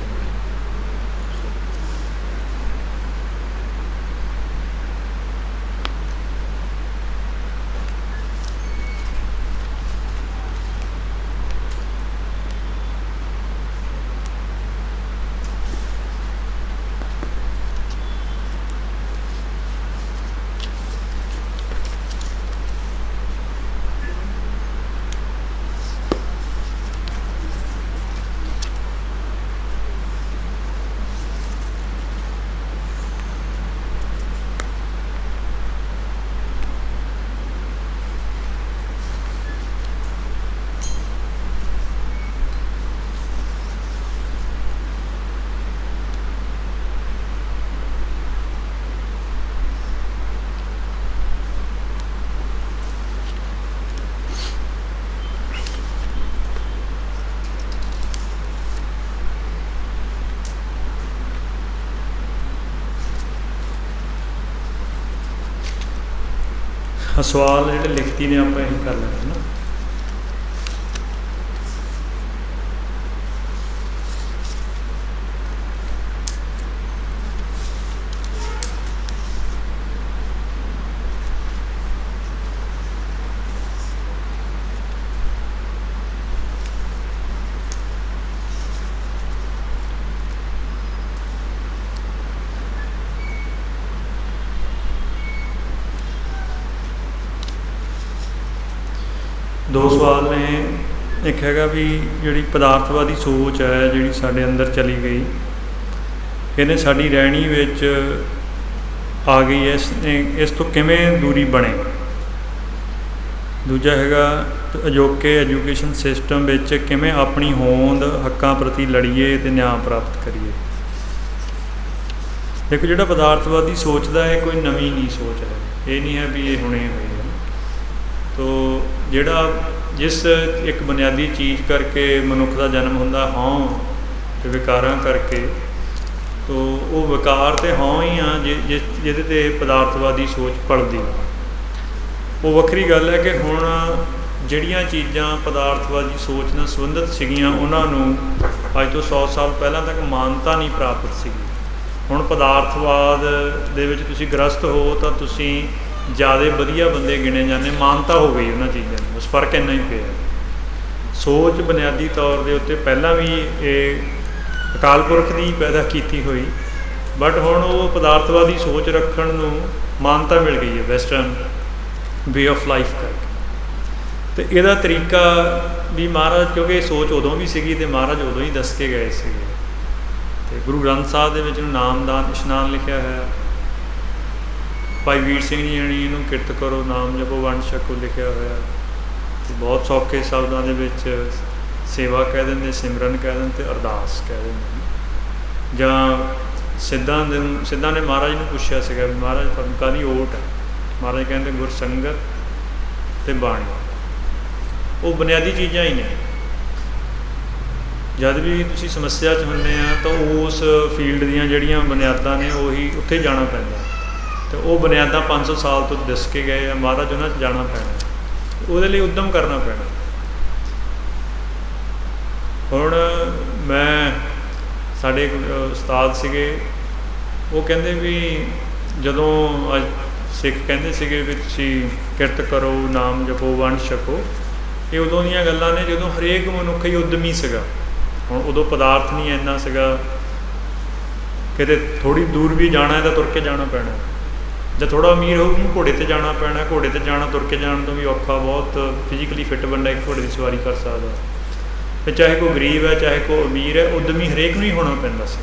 [SPEAKER 1] ਸਵਾਲ ਜਿਹੜੇ ਲਿਖਤੀ ਨੇ ਆਪਾਂ ਇਹ ਕਰ ਲੈਣੇ ਨਾ। ਦੋ ਸਵਾਲ ਨੇ। ਇੱਕ ਹੈਗਾ ਵੀ ਜਿਹੜੀ ਪਦਾਰਥਵਾਦੀ ਸੋਚ ਹੈ ਜਿਹੜੀ ਸਾਡੇ ਅੰਦਰ ਚਲੀ ਗਈ, ਇਹਨੇ ਸਾਡੀ ਰਹਿਣੀ ਵਿੱਚ ਆ ਗਈ ਹੈ, ਇਸ ਤੋਂ ਕਿਵੇਂ ਦੂਰੀ ਬਣੇ। ਦੂਜਾ ਹੈਗਾ ਅਜੋਕੇ ਐਜੂਕੇਸ਼ਨ ਸਿਸਟਮ ਵਿੱਚ ਕਿਵੇਂ ਆਪਣੀ ਹੋਂਦ ਹੱਕਾਂ ਪ੍ਰਤੀ ਲੜੀਏ ਅਤੇ ਨਿਆਂ ਪ੍ਰਾਪਤ ਕਰੀਏ। ਦੇਖੋ, ਜਿਹੜਾ ਪਦਾਰਥਵਾਦੀ ਸੋਚਦਾ ਹੈ ਕੋਈ ਨਵੀਂ ਨਹੀਂ ਸੋਚ ਹੈ, ਇਹ ਨਹੀਂ ਹੈ ਵੀ ਇਹ ਹੁਣੇ ਹੋਈ ਹੈ। ਤੋ ਜਿਹੜਾ ਜਿਸ ਇੱਕ ਬੁਨਿਆਦੀ ਚੀਜ਼ ਕਰਕੇ ਮਨੁੱਖ ਦਾ ਜਨਮ ਹੁੰਦਾ, ਹਉਂ ਅਤੇ ਵਿਕਾਰਾਂ ਕਰਕੇ, ਤੋ ਉਹ ਵਿਕਾਰ ਅਤੇ ਹਉਂ ਹੀ ਆ ਜਿਹਦੇ 'ਤੇ ਪਦਾਰਥਵਾਦੀ ਸੋਚ ਪਲਦੀ। ਉਹ ਵੱਖਰੀ ਗੱਲ ਹੈ ਕਿ ਹੁਣ ਜਿਹੜੀਆਂ ਚੀਜ਼ਾਂ ਪਦਾਰਥਵਾਦੀ ਸੋਚ ਨਾਲ ਸੰਬੰਧਿਤ ਸੀਗੀਆਂ ਉਹਨਾਂ ਨੂੰ ਅੱਜ ਤੋਂ 100 ਸਾਲ ਪਹਿਲਾਂ ਤੱਕ ਮਾਨਤਾ ਨਹੀਂ ਪ੍ਰਾਪਤ ਸੀਗੀ। ਹੁਣ ਪਦਾਰਥਵਾਦ ਦੇ ਵਿੱਚ ਤੁਸੀਂ ਗ੍ਰਸਤ ਹੋ ਤਾਂ ਤੁਸੀਂ ਜ਼ਿਆਦਾ ਵਧੀਆ ਬੰਦੇ ਗਿਣੇ ਜਾਂਦੇ, ਮਾਨਤਾ ਹੋ ਗਈ ਉਹਨਾਂ ਚੀਜ਼ਾਂ ਨੂੰ, ਬਸ ਫਰਕ ਇੰਨਾ ਹੀ ਪਿਆ। ਸੋਚ ਬੁਨਿਆਦੀ ਤੌਰ ਦੇ ਉੱਤੇ ਪਹਿਲਾਂ ਵੀ ਇਹ ਅਕਾਲ ਪੁਰਖ ਦੀ ਪੈਦਾ ਕੀਤੀ ਹੋਈ, ਬਟ ਹੁਣ ਉਹ ਪਦਾਰਥਵਾਦੀ ਸੋਚ ਰੱਖਣ ਨੂੰ ਮਾਨਤਾ ਮਿਲ ਗਈ ਹੈ ਵੈਸਟਰਨ ਵੇ ਆਫ ਲਾਈਫ ਕਰਕੇ। ਅਤੇ ਇਹਦਾ ਤਰੀਕਾ ਵੀ ਮਹਾਰਾਜ, ਕਿਉਂਕਿ ਇਹ ਸੋਚ ਉਦੋਂ ਵੀ ਸੀਗੀ ਅਤੇ ਮਹਾਰਾਜ ਉਦੋਂ ਹੀ ਦੱਸ ਕੇ ਗਏ ਸੀਗੇ। ਅਤੇ ਗੁਰੂ ਗ੍ਰੰਥ ਸਾਹਿਬ ਦੇ ਵਿੱਚ ਇਹਨੂੰ ਨਾਮਦਾਨ ਇਸ਼ਨਾਨ ਲਿਖਿਆ ਹੋਇਆ। ਭਾਈ ਵੀਰ ਸਿੰਘ ਜੀ ਜਾਣੀ ਇਹਨੂੰ ਕਿਰਤ ਕਰੋ, ਨਾਮ ਜਪੋ, ਵੰਡ ਛਕੋ ਲਿਖਿਆ ਹੋਇਆ। ਅਤੇ ਬਹੁਤ ਸੌਖੇ ਸ਼ਬਦਾਂ ਦੇ ਵਿੱਚ ਸੇਵਾ ਕਹਿ ਦਿੰਦੇ, ਸਿਮਰਨ ਕਹਿ ਦਿੰਦੇ ਅਤੇ ਅਰਦਾਸ ਕਹਿ ਦਿੰਦੇ। ਜਾਂ ਸਿੱਧਾਂ ਨੇ ਮਹਾਰਾਜ ਨੂੰ ਪੁੱਛਿਆ ਸੀਗਾ ਵੀ ਮਹਾਰਾਜ ਤੁਹਾਨੂੰ ਕਾਹਦੀ ਓਟ ਹੈ। ਮਹਾਰਾਜ ਕਹਿੰਦੇ ਗੁਰਸੰਗਤ ਅਤੇ ਬਾਣੀ। ਉਹ ਬੁਨਿਆਦੀ ਚੀਜ਼ਾਂ ਹੀ ਨੇ। ਜਦ ਵੀ ਤੁਸੀਂ ਸਮੱਸਿਆ 'ਚ ਹੁੰਦੇ ਆ ਤਾਂ ਉਸ ਫੀਲਡ ਦੀਆਂ ਜਿਹੜੀਆਂ ਬੁਨਿਆਦਾਂ ਨੇ ਉਹੀ ਉੱਥੇ ਜਾਣਾ ਪੈਂਦਾ, ਅਤੇ ਉਹ ਬੁਨਿਆਦਾਂ 500 ਸਾਲ ਤੋਂ ਦੱਸ ਕੇ ਗਏ ਆ ਮਹਾਰਾਜ, ਉਹਨਾਂ 'ਚ ਜਾਣਾ ਪੈਣਾ। ਉਹਦੇ ਲਈ ਉੱਦਮ ਕਰਨਾ ਪੈਣਾ। ਹੁਣ ਮੈਂ ਸਾਡੇ ਇੱਕ ਉਸਤਾਦ ਸੀਗੇ, ਉਹ ਕਹਿੰਦੇ ਵੀ ਜਦੋਂ ਅੱਜ ਸਿੱਖ ਕਹਿੰਦੇ ਸੀਗੇ ਵੀ ਤੁਸੀਂ ਕਿਰਤ ਕਰੋ, ਨਾਮ ਜਪੋ, ਵੰਡ ਛਕੋ, ਇਹ ਉਦੋਂ ਦੀਆਂ ਗੱਲਾਂ ਨੇ ਜਦੋਂ ਹਰੇਕ ਮਨੁੱਖ ਹੀ ਉੱਦਮੀ ਸੀਗਾ। ਹੁਣ ਉਦੋਂ ਪਦਾਰਥ ਨਹੀਂ ਇੰਨਾ ਸੀਗਾ, ਕਿਤੇ ਥੋੜ੍ਹੀ ਦੂਰ ਵੀ ਜਾਣਾ ਹੈ ਤਾਂ ਤੁਰ ਕੇ ਜਾਣਾ ਪੈਣਾ, ਜਾਂ ਥੋੜ੍ਹਾ ਅਮੀਰ ਹੋਊ ਉਹਨੂੰ ਘੋੜੇ 'ਤੇ ਜਾਣਾ ਪੈਣਾ। ਘੋੜੇ 'ਤੇ ਜਾਣਾ ਤੁਰ ਕੇ ਜਾਣ ਤੋਂ ਵੀ ਔਖਾ, ਬਹੁਤ ਫਿਜ਼ੀਕਲੀ ਫਿੱਟ ਬੰਦਾ ਇੱਕ ਘੋੜੇ ਦੀ ਸਵਾਰੀ ਕਰ ਸਕਦਾ। ਅਤੇ ਚਾਹੇ ਕੋਈ ਗਰੀਬ ਹੈ ਚਾਹੇ ਕੋਈ ਅਮੀਰ ਹੈ, ਉੱਦਮੀ ਹਰੇਕ ਨੂੰ ਹੀ ਹੋਣਾ ਪੈਂਦਾ ਸੀ।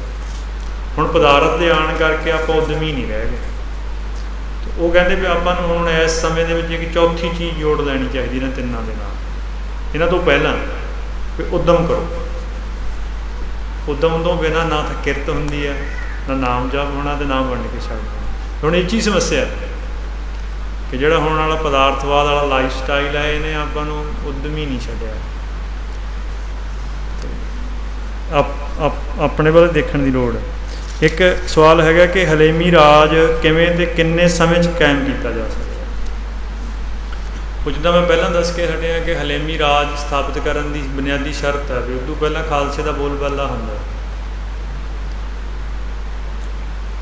[SPEAKER 1] ਹੁਣ ਪਦਾਰਥ ਦੇ ਆਉਣ ਕਰਕੇ ਆਪਾਂ ਉੱਦਮੀ ਨਹੀਂ ਰਹਿ ਗਏ। ਅਤੇ ਉਹ ਕਹਿੰਦੇ ਵੀ ਆਪਾਂ ਨੂੰ ਹੁਣ ਇਸ ਸਮੇਂ ਦੇ ਵਿੱਚ ਇੱਕ ਚੌਥੀ ਚੀਜ਼ ਜੋੜ ਲੈਣੀ ਚਾਹੀਦੀ ਇਹਨਾਂ ਤਿੰਨਾਂ ਦੇ ਨਾਲ। ਇਹਨਾਂ ਤੋਂ ਪਹਿਲਾਂ ਵੀ ਉੱਦਮ ਕਰੋ। ਉੱਦਮ ਤੋਂ ਬਿਨਾਂ ਨਾ ਤਾਂ ਕਿਰਤ ਹੁੰਦੀ ਹੈ, ਨਾ ਨਾਮ ਜਪ ਹੋਣਾ, ਅਤੇ ਨਾ ਵੰਡ ਕੇ ਛਕਣਾ। ਹੁਣ ਇਹ ਚੀਜ਼ ਸਮੱਸਿਆ ਕਿ ਜਿਹੜਾ ਹੁਣ ਵਾਲਾ ਪਦਾਰਥਵਾਦ ਵਾਲਾ ਲਾਈਫ ਸਟਾਈਲ ਹੈ, ਇਹਨੇ ਆਪਾਂ ਨੂੰ ਉੱਦਮੀ ਨਹੀਂ ਛੱਡਿਆ। ਆਪਣੇ ਵੱਲ ਦੇਖਣ ਦੀ ਲੋੜ ਹੈ। ਇੱਕ ਸਵਾਲ ਹੈਗਾ ਕਿ ਹਲੇਮੀ ਰਾਜ ਕਿਵੇਂ ਅਤੇ ਕਿੰਨੇ ਸਮੇਂ 'ਚ ਕਾਇਮ ਕੀਤਾ ਜਾ ਸਕਦਾ। ਉਹ ਜਿੱਦਾਂ ਮੈਂ ਪਹਿਲਾਂ ਦੱਸ ਕੇ ਹਟਿਆ ਕਿ ਹਲੇਮੀ ਰਾਜ ਸਥਾਪਿਤ ਕਰਨ ਦੀ ਬੁਨਿਆਦੀ ਸ਼ਰਤ ਹੈ ਵੀ ਉਦੋਂ ਪਹਿਲਾਂ ਖਾਲਸੇ ਦਾ ਬੋਲਬਾਲਾ ਹੁੰਦਾ।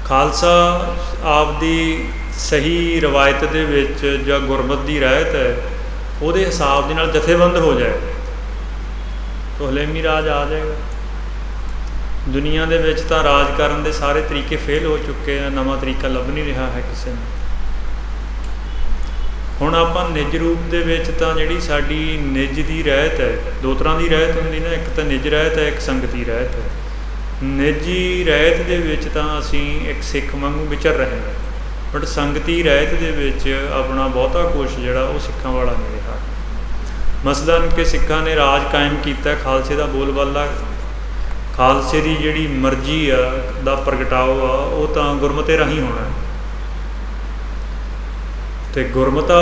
[SPEAKER 1] ਖਾਲਸਾ ਆਪਦੀ ਸਹੀ ਰਵਾਇਤ ਦੇ ਵਿੱਚ ਜਾਂ ਗੁਰਮਤ ਦੀ ਰਹਿਤ ਹੈ, ਉਹਦੇ ਹਿਸਾਬ ਦੇ ਨਾਲ ਜਥੇਬੰਦ ਹੋ ਜਾਏ ਤਾਂ ਹਲੇਮੀ ਰਾਜ ਆ ਜਾਏਗਾ। ਦੁਨੀਆ ਦੇ ਵਿੱਚ ਤਾਂ ਰਾਜ ਕਰਨ ਦੇ ਸਾਰੇ ਤਰੀਕੇ ਫੇਲ ਹੋ ਚੁੱਕੇ ਆ, ਨਵਾਂ ਤਰੀਕਾ ਲੱਭ ਨਹੀਂ ਰਿਹਾ ਹੈ ਕਿਸੇ ਨੂੰ। ਹੁਣ ਆਪਾਂ ਨਿੱਜ ਰੂਪ ਦੇ ਵਿੱਚ ਤਾਂ ਜਿਹੜੀ ਸਾਡੀ ਨਿੱਜ ਦੀ ਰਹਿਤ ਹੈ, ਦੋ ਤਰ੍ਹਾਂ ਦੀ ਰਹਿਤ ਹੁੰਦੀ ਨਾ, ਇੱਕ ਤਾਂ ਨਿੱਜ ਰਹਿਤ ਹੈ, ਇੱਕ ਸੰਗਤੀ ਰਹਿਤ ਹੈ। ਨਿੱਜੀ ਰਹਿਤ ਦੇ ਵਿੱਚ ਤਾਂ ਅਸੀਂ ਇੱਕ ਸਿੱਖ ਵਾਂਗੂ ਵਿਚਰ ਰਹੇ ਹਾਂ, ਬਟ ਸੰਗਤੀ ਰਹਿਤ ਦੇ ਵਿੱਚ ਆਪਣਾ ਬਹੁਤਾ ਕੁਛ ਜਿਹੜਾ ਉਹ ਸਿੱਖਾਂ ਵਾਲਾ ਨਹੀਂ ਰਿਹਾ। ਮਸਲਨ ਕਿ ਸਿੱਖਾਂ ਨੇ ਰਾਜ ਕਾਇਮ ਕੀਤਾ, ਖਾਲਸੇ ਦਾ ਬੋਲਬਾਲਾ, ਖਾਲਸੇ ਦੀ ਜਿਹੜੀ ਮਰਜ਼ੀ ਆ ਦਾ ਪ੍ਰਗਟਾਓ ਆ, ਉਹ ਤਾਂ ਗੁਰਮਤੇ ਰਾਹੀਂ ਹੋਣਾ। ਅਤੇ ਗੁਰਮਤਾ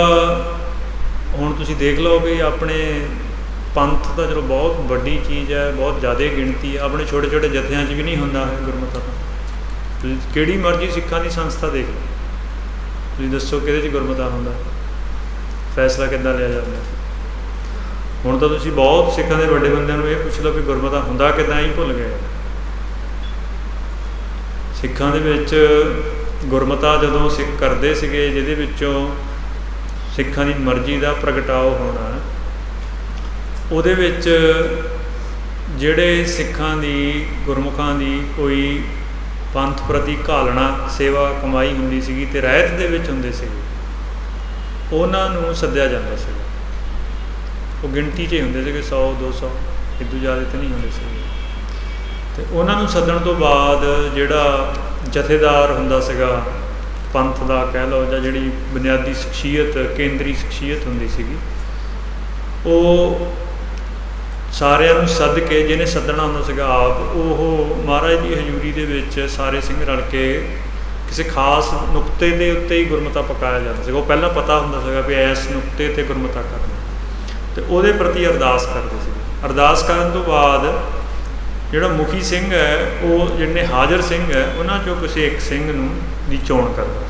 [SPEAKER 1] ਹੁਣ ਤੁਸੀਂ ਦੇਖ ਲਓ ਵੀ ਆਪਣੇ ਪੰਥ ਤਾਂ ਚਲੋ ਬਹੁਤ ਵੱਡੀ ਚੀਜ਼ ਹੈ, ਬਹੁਤ ਜ਼ਿਆਦਾ ਗਿਣਤੀ ਹੈ, ਆਪਣੇ ਛੋਟੇ ਛੋਟੇ ਜਥਿਆਂ 'ਚ ਵੀ ਨਹੀਂ ਹੁੰਦਾ ਹੈ ਗੁਰਮਤਾ। ਤਾਂ ਤੁਸੀਂ ਕਿਹੜੀ ਮਰਜ਼ੀ ਸਿੱਖਾਂ ਦੀ ਸੰਸਥਾ ਦੇਖ ਲਓ, ਤੁਸੀਂ ਦੱਸੋ ਕਿਹਦੇ 'ਚ ਗੁਰਮਤਾ ਹੁੰਦਾ, ਫੈਸਲਾ ਕਿੱਦਾਂ ਲਿਆ ਜਾਂਦਾ। ਹੁਣ ਤਾਂ ਤੁਸੀਂ ਬਹੁਤ ਸਿੱਖਾਂ ਦੇ ਵੱਡੇ ਬੰਦਿਆਂ ਨੂੰ ਇਹ ਪੁੱਛ ਲਓ ਵੀ ਗੁਰਮਤਾ ਹੁੰਦਾ ਕਿੱਦਾਂ, ਹੀ ਭੁੱਲ ਗਏ। ਸਿੱਖਾਂ ਦੇ ਵਿੱਚ ਗੁਰਮਤਾ ਜਦੋਂ ਸਿੱਖ ਕਰਦੇ ਸੀਗੇ, ਜਿਹਦੇ ਵਿੱਚੋਂ ਸਿੱਖਾਂ ਦੀ ਮਰਜ਼ੀ ਦਾ ਪ੍ਰਗਟਾਓ ਹੋਣਾ, ਉਹਦੇ ਵਿੱਚ ਜਿਹੜੇ ਸਿੱਖਾਂ ਦੀ ਗੁਰਮੁਖਾਂ ਦੀ ਕੋਈ ਪੰਥ ਪ੍ਰਤੀ ਘਾਲਣਾ ਸੇਵਾ ਕਮਾਈ ਹੁੰਦੀ ਸੀਗੀ ਅਤੇ ਰਹਿਤ ਦੇ ਵਿੱਚ ਹੁੰਦੇ ਸੀਗੇ, ਉਹਨਾਂ ਨੂੰ ਸੱਦਿਆ ਜਾਂਦਾ ਸੀਗਾ। ਉਹ ਗਿਣਤੀ 'ਚ ਹੀ ਹੁੰਦੇ ਸੀਗੇ, 100 200, ਇਦੋਂ ਜ਼ਿਆਦਾ ਤਾਂ ਨਹੀਂ ਹੁੰਦੇ ਸੀਗੇ। ਅਤੇ ਉਹਨਾਂ ਨੂੰ ਸੱਦਣ ਤੋਂ ਬਾਅਦ ਜਿਹੜਾ ਜਥੇਦਾਰ ਹੁੰਦਾ ਸੀਗਾ ਪੰਥ ਦਾ ਕਹਿ ਲਓ, ਜਾਂ ਜਿਹੜੀ ਬੁਨਿਆਦੀ ਸ਼ਖਸੀਅਤ, ਕੇਂਦਰੀ ਸ਼ਖਸੀਅਤ ਹੁੰਦੀ ਸੀਗੀ, ਉਹ ਸਾਰਿਆਂ ਨੂੰ ਸੱਦ ਕੇ, ਜਿਹਨੇ ਸੱਦਣਾ ਹੁੰਦਾ ਸੀਗਾ ਆਪ, ਉਹ ਮਹਾਰਾਜ ਦੀ ਹਜ਼ੂਰੀ ਦੇ ਵਿੱਚ ਸਾਰੇ ਸਿੰਘ ਰਲ ਕੇ ਕਿਸੇ ਖਾਸ ਨੁਕਤੇ ਦੇ ਉੱਤੇ ਹੀ ਗੁਰਮਤਾ ਪਕਾਇਆ ਜਾਂਦਾ ਸੀਗਾ। ਉਹ ਪਹਿਲਾਂ ਪਤਾ ਹੁੰਦਾ ਸੀਗਾ ਵੀ ਇਸ ਨੁਕਤੇ 'ਤੇ ਗੁਰਮਤਾ ਕਰਨਾ, ਅਤੇ ਉਹਦੇ ਪ੍ਰਤੀ ਅਰਦਾਸ ਕਰਦੇ ਸੀਗੇ। ਅਰਦਾਸ ਕਰਨ ਤੋਂ ਬਾਅਦ ਜਿਹੜਾ ਮੁਖੀ ਸਿੰਘ ਹੈ, ਉਹ ਜਿਹੜੇ ਹਾਜ਼ਰ ਸਿੰਘ ਹੈ, ਉਹਨਾਂ 'ਚੋਂ ਕਿਸੇ ਇੱਕ ਸਿੰਘ ਨੂੰ ਦੀ ਚੋਣ ਕਰਦਾ।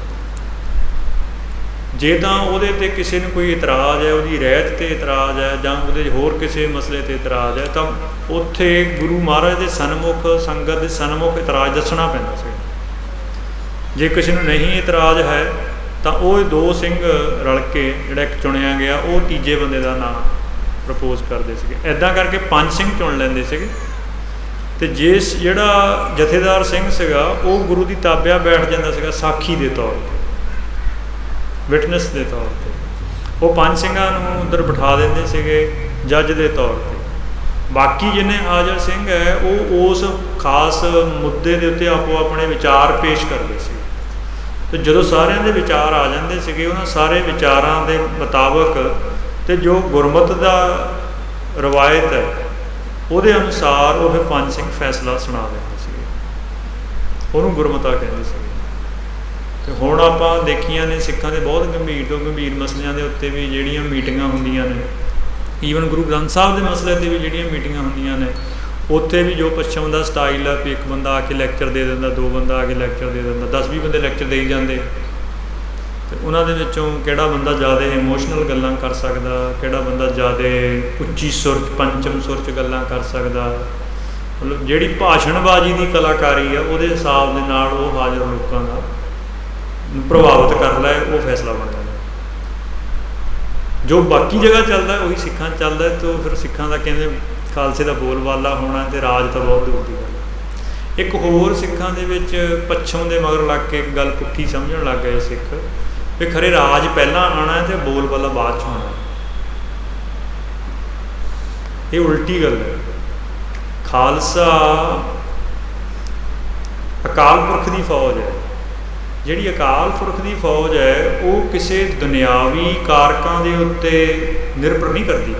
[SPEAKER 1] ਜੇ ਤਾਂ ਉਹਦੇ 'ਤੇ ਕਿਸੇ ਨੂੰ ਕੋਈ ਇਤਰਾਜ਼ ਹੈ, ਉਹਦੀ ਰਹਿਤ 'ਤੇ ਇਤਰਾਜ਼ ਹੈ, ਜਾਂ ਉਹਦੇ ਹੋਰ ਕਿਸੇ ਮਸਲੇ 'ਤੇ ਇਤਰਾਜ਼ ਹੈ, ਤਾਂ ਉੱਥੇ ਗੁਰੂ ਮਹਾਰਾਜ ਦੇ ਸਨਮੁਖ, ਸੰਗਤ ਦੇ ਸਨਮੁਖ ਇਤਰਾਜ਼ ਦੱਸਣਾ ਪੈਂਦਾ ਸੀ। ਜੇ ਕਿਸੇ ਨੂੰ ਨਹੀਂ ਇਤਰਾਜ਼ ਹੈ ਤਾਂ ਉਹ ਦੋ ਸਿੰਘ ਰਲ ਕੇ ਜਿਹੜਾ ਇੱਕ ਚੁਣਿਆ ਗਿਆ, ਉਹ ਤੀਜੇ ਬੰਦੇ ਦਾ ਨਾਂ ਪ੍ਰਪੋਜ਼ ਕਰਦੇ ਸੀਗੇ। ਇੱਦਾਂ ਕਰਕੇ 5 ਸਿੰਘ ਚੁਣ ਲੈਂਦੇ ਸੀਗੇ। ਅਤੇ ਜਿਸ ਜਿਹੜਾ ਜਥੇਦਾਰ ਸਿੰਘ ਸੀਗਾ, ਉਹ ਗੁਰੂ ਦੀ ਤਾਬਿਆ ਬੈਠ ਜਾਂਦਾ ਸੀਗਾ ਸਾਖੀ ਦੇ ਤੌਰ 'ਤੇ, ਵਿਟਨੈਸ ਦੇ ਤੌਰ 'ਤੇ। ਉਹ 5 ਸਿੰਘਾਂ ਨੂੰ ਉੱਧਰ ਬਿਠਾ ਦਿੰਦੇ ਸੀਗੇ ਜੱਜ ਦੇ ਤੌਰ 'ਤੇ। ਬਾਕੀ ਜਿੰਨੇ ਹਾਜ਼ਰ ਸਿੰਘ ਹੈ, ਉਹ ਉਸ ਖਾਸ ਮੁੱਦੇ ਦੇ ਉੱਤੇ ਆਪੋ ਆਪਣੇ ਵਿਚਾਰ ਪੇਸ਼ ਕਰਦੇ ਸੀ। ਅਤੇ ਜਦੋਂ ਸਾਰਿਆਂ ਦੇ ਵਿਚਾਰ ਆ ਜਾਂਦੇ ਸੀਗੇ, ਉਹਨਾਂ ਸਾਰੇ ਵਿਚਾਰਾਂ ਦੇ ਮੁਤਾਬਕ ਅਤੇ ਜੋ ਗੁਰਮਤ ਦਾ ਰਵਾਇਤ ਹੈ, ਉਹਦੇ ਅਨੁਸਾਰ ਉਹ ਫਿਰ 5 ਸਿੰਘ ਫੈਸਲਾ ਸੁਣਾ ਦਿੰਦੇ ਸੀਗੇ। ਉਹਨੂੰ ਗੁਰਮਤਾ ਕਹਿੰਦੇ ਸੀਗੇ। ਅਤੇ ਹੁਣ ਆਪਾਂ ਦੇਖੀਆਂ ਨੇ ਸਿੱਖਾਂ ਦੇ ਬਹੁਤ ਗੰਭੀਰ ਤੋਂ ਗੰਭੀਰ ਮਸਲਿਆਂ ਦੇ ਉੱਤੇ ਵੀ ਜਿਹੜੀਆਂ ਮੀਟਿੰਗਾਂ ਹੁੰਦੀਆਂ ਨੇ, ਈਵਨ ਗੁਰੂ ਗ੍ਰੰਥ ਸਾਹਿਬ ਦੇ ਮਸਲੇ 'ਤੇ ਵੀ ਜਿਹੜੀਆਂ ਮੀਟਿੰਗਾਂ ਹੁੰਦੀਆਂ ਨੇ, ਉੱਥੇ ਵੀ ਜੋ ਪੱਛਮ ਦਾ ਸਟਾਈਲ ਆ ਵੀ ਇੱਕ ਬੰਦਾ ਆ ਕੇ ਲੈਕਚਰ ਦੇ ਦਿੰਦਾ, 2 ਬੰਦਾ ਆ ਕੇ ਲੈਕਚਰ ਦੇ ਦਿੰਦਾ, 10-20 ਬੰਦੇ ਲੈਕਚਰ ਦੇਈ ਜਾਂਦੇ। ਤੇ ਉਹਨਾਂ ਦੇ ਵਿੱਚੋਂ ਕਿਹੜਾ ਬੰਦਾ ਜ਼ਿਆਦਾ ਇਮੋਸ਼ਨਲ ਗੱਲਾਂ ਕਰ ਸਕਦਾ, ਕਿਹੜਾ ਬੰਦਾ ਜ਼ਿਆਦਾ ਉੱਚੀ ਸੁਰ 'ਚ ਪੰਚਮ ਸੁਰ 'ਚ ਗੱਲਾਂ ਕਰ ਸਕਦਾ, ਮਤਲਬ ਜਿਹੜੀ ਭਾਸ਼ਣਬਾਜ਼ੀ ਦੀ ਕਲਾਕਾਰੀ ਆ ਉਹਦੇ ਹਿਸਾਬ ਦੇ ਨਾਲ ਉਹ ਹਾਜ਼ਰ ਲੋਕਾਂ ਦਾ ਪ੍ਰਭਾਵਿਤ ਕਰ ਲੈ, ਉਹ ਫੈਸਲਾ ਬਣ ਜਾਂਦਾ। ਜੋ ਬਾਕੀ ਜਗ੍ਹਾ ਚੱਲਦਾ ਉਹੀ ਸਿੱਖਾਂ 'ਚ ਚੱਲਦਾ, ਅਤੇ ਉਹ ਫਿਰ ਸਿੱਖਾਂ ਦਾ ਕਹਿੰਦੇ ਖਾਲਸੇ ਦਾ ਬੋਲਬਾਲਾ ਹੋਣਾ ਅਤੇ ਰਾਜ ਤਾਂ ਬਹੁਤ ਦੂਰ ਦੀ ਗੱਲ। ਇੱਕ ਹੋਰ ਸਿੱਖਾਂ ਦੇ ਵਿੱਚ ਪੱਛਮ ਦੇ ਮਗਰ ਲੱਗ ਕੇ ਗੱਲ ਪੁੱਠੀ ਸਮਝਣ ਲੱਗ ਗਏ ਸਿੱਖ ਵੀ ਖਰੇ ਰਾਜ ਪਹਿਲਾਂ ਆਉਣਾ ਅਤੇ ਬੋਲਬਾਲਾ ਬਾਅਦ 'ਚ ਹੋਣਾ। ਇਹ ਉਲਟੀ ਗੱਲ ਹੈ। ਖਾਲਸਾ ਅਕਾਲ ਪੁਰਖ ਦੀ ਫੌਜ ਹੈ। ਜਿਹੜੀ ਅਕਾਲ ਪੁਰਖ ਦੀ ਫੌਜ ਹੈ ਉਹ ਕਿਸੇ ਦੁਨਿਆਵੀ ਕਾਰਕਾਂ ਦੇ ਉੱਤੇ ਨਿਰਭਰ ਨਹੀਂ ਕਰਦੀ।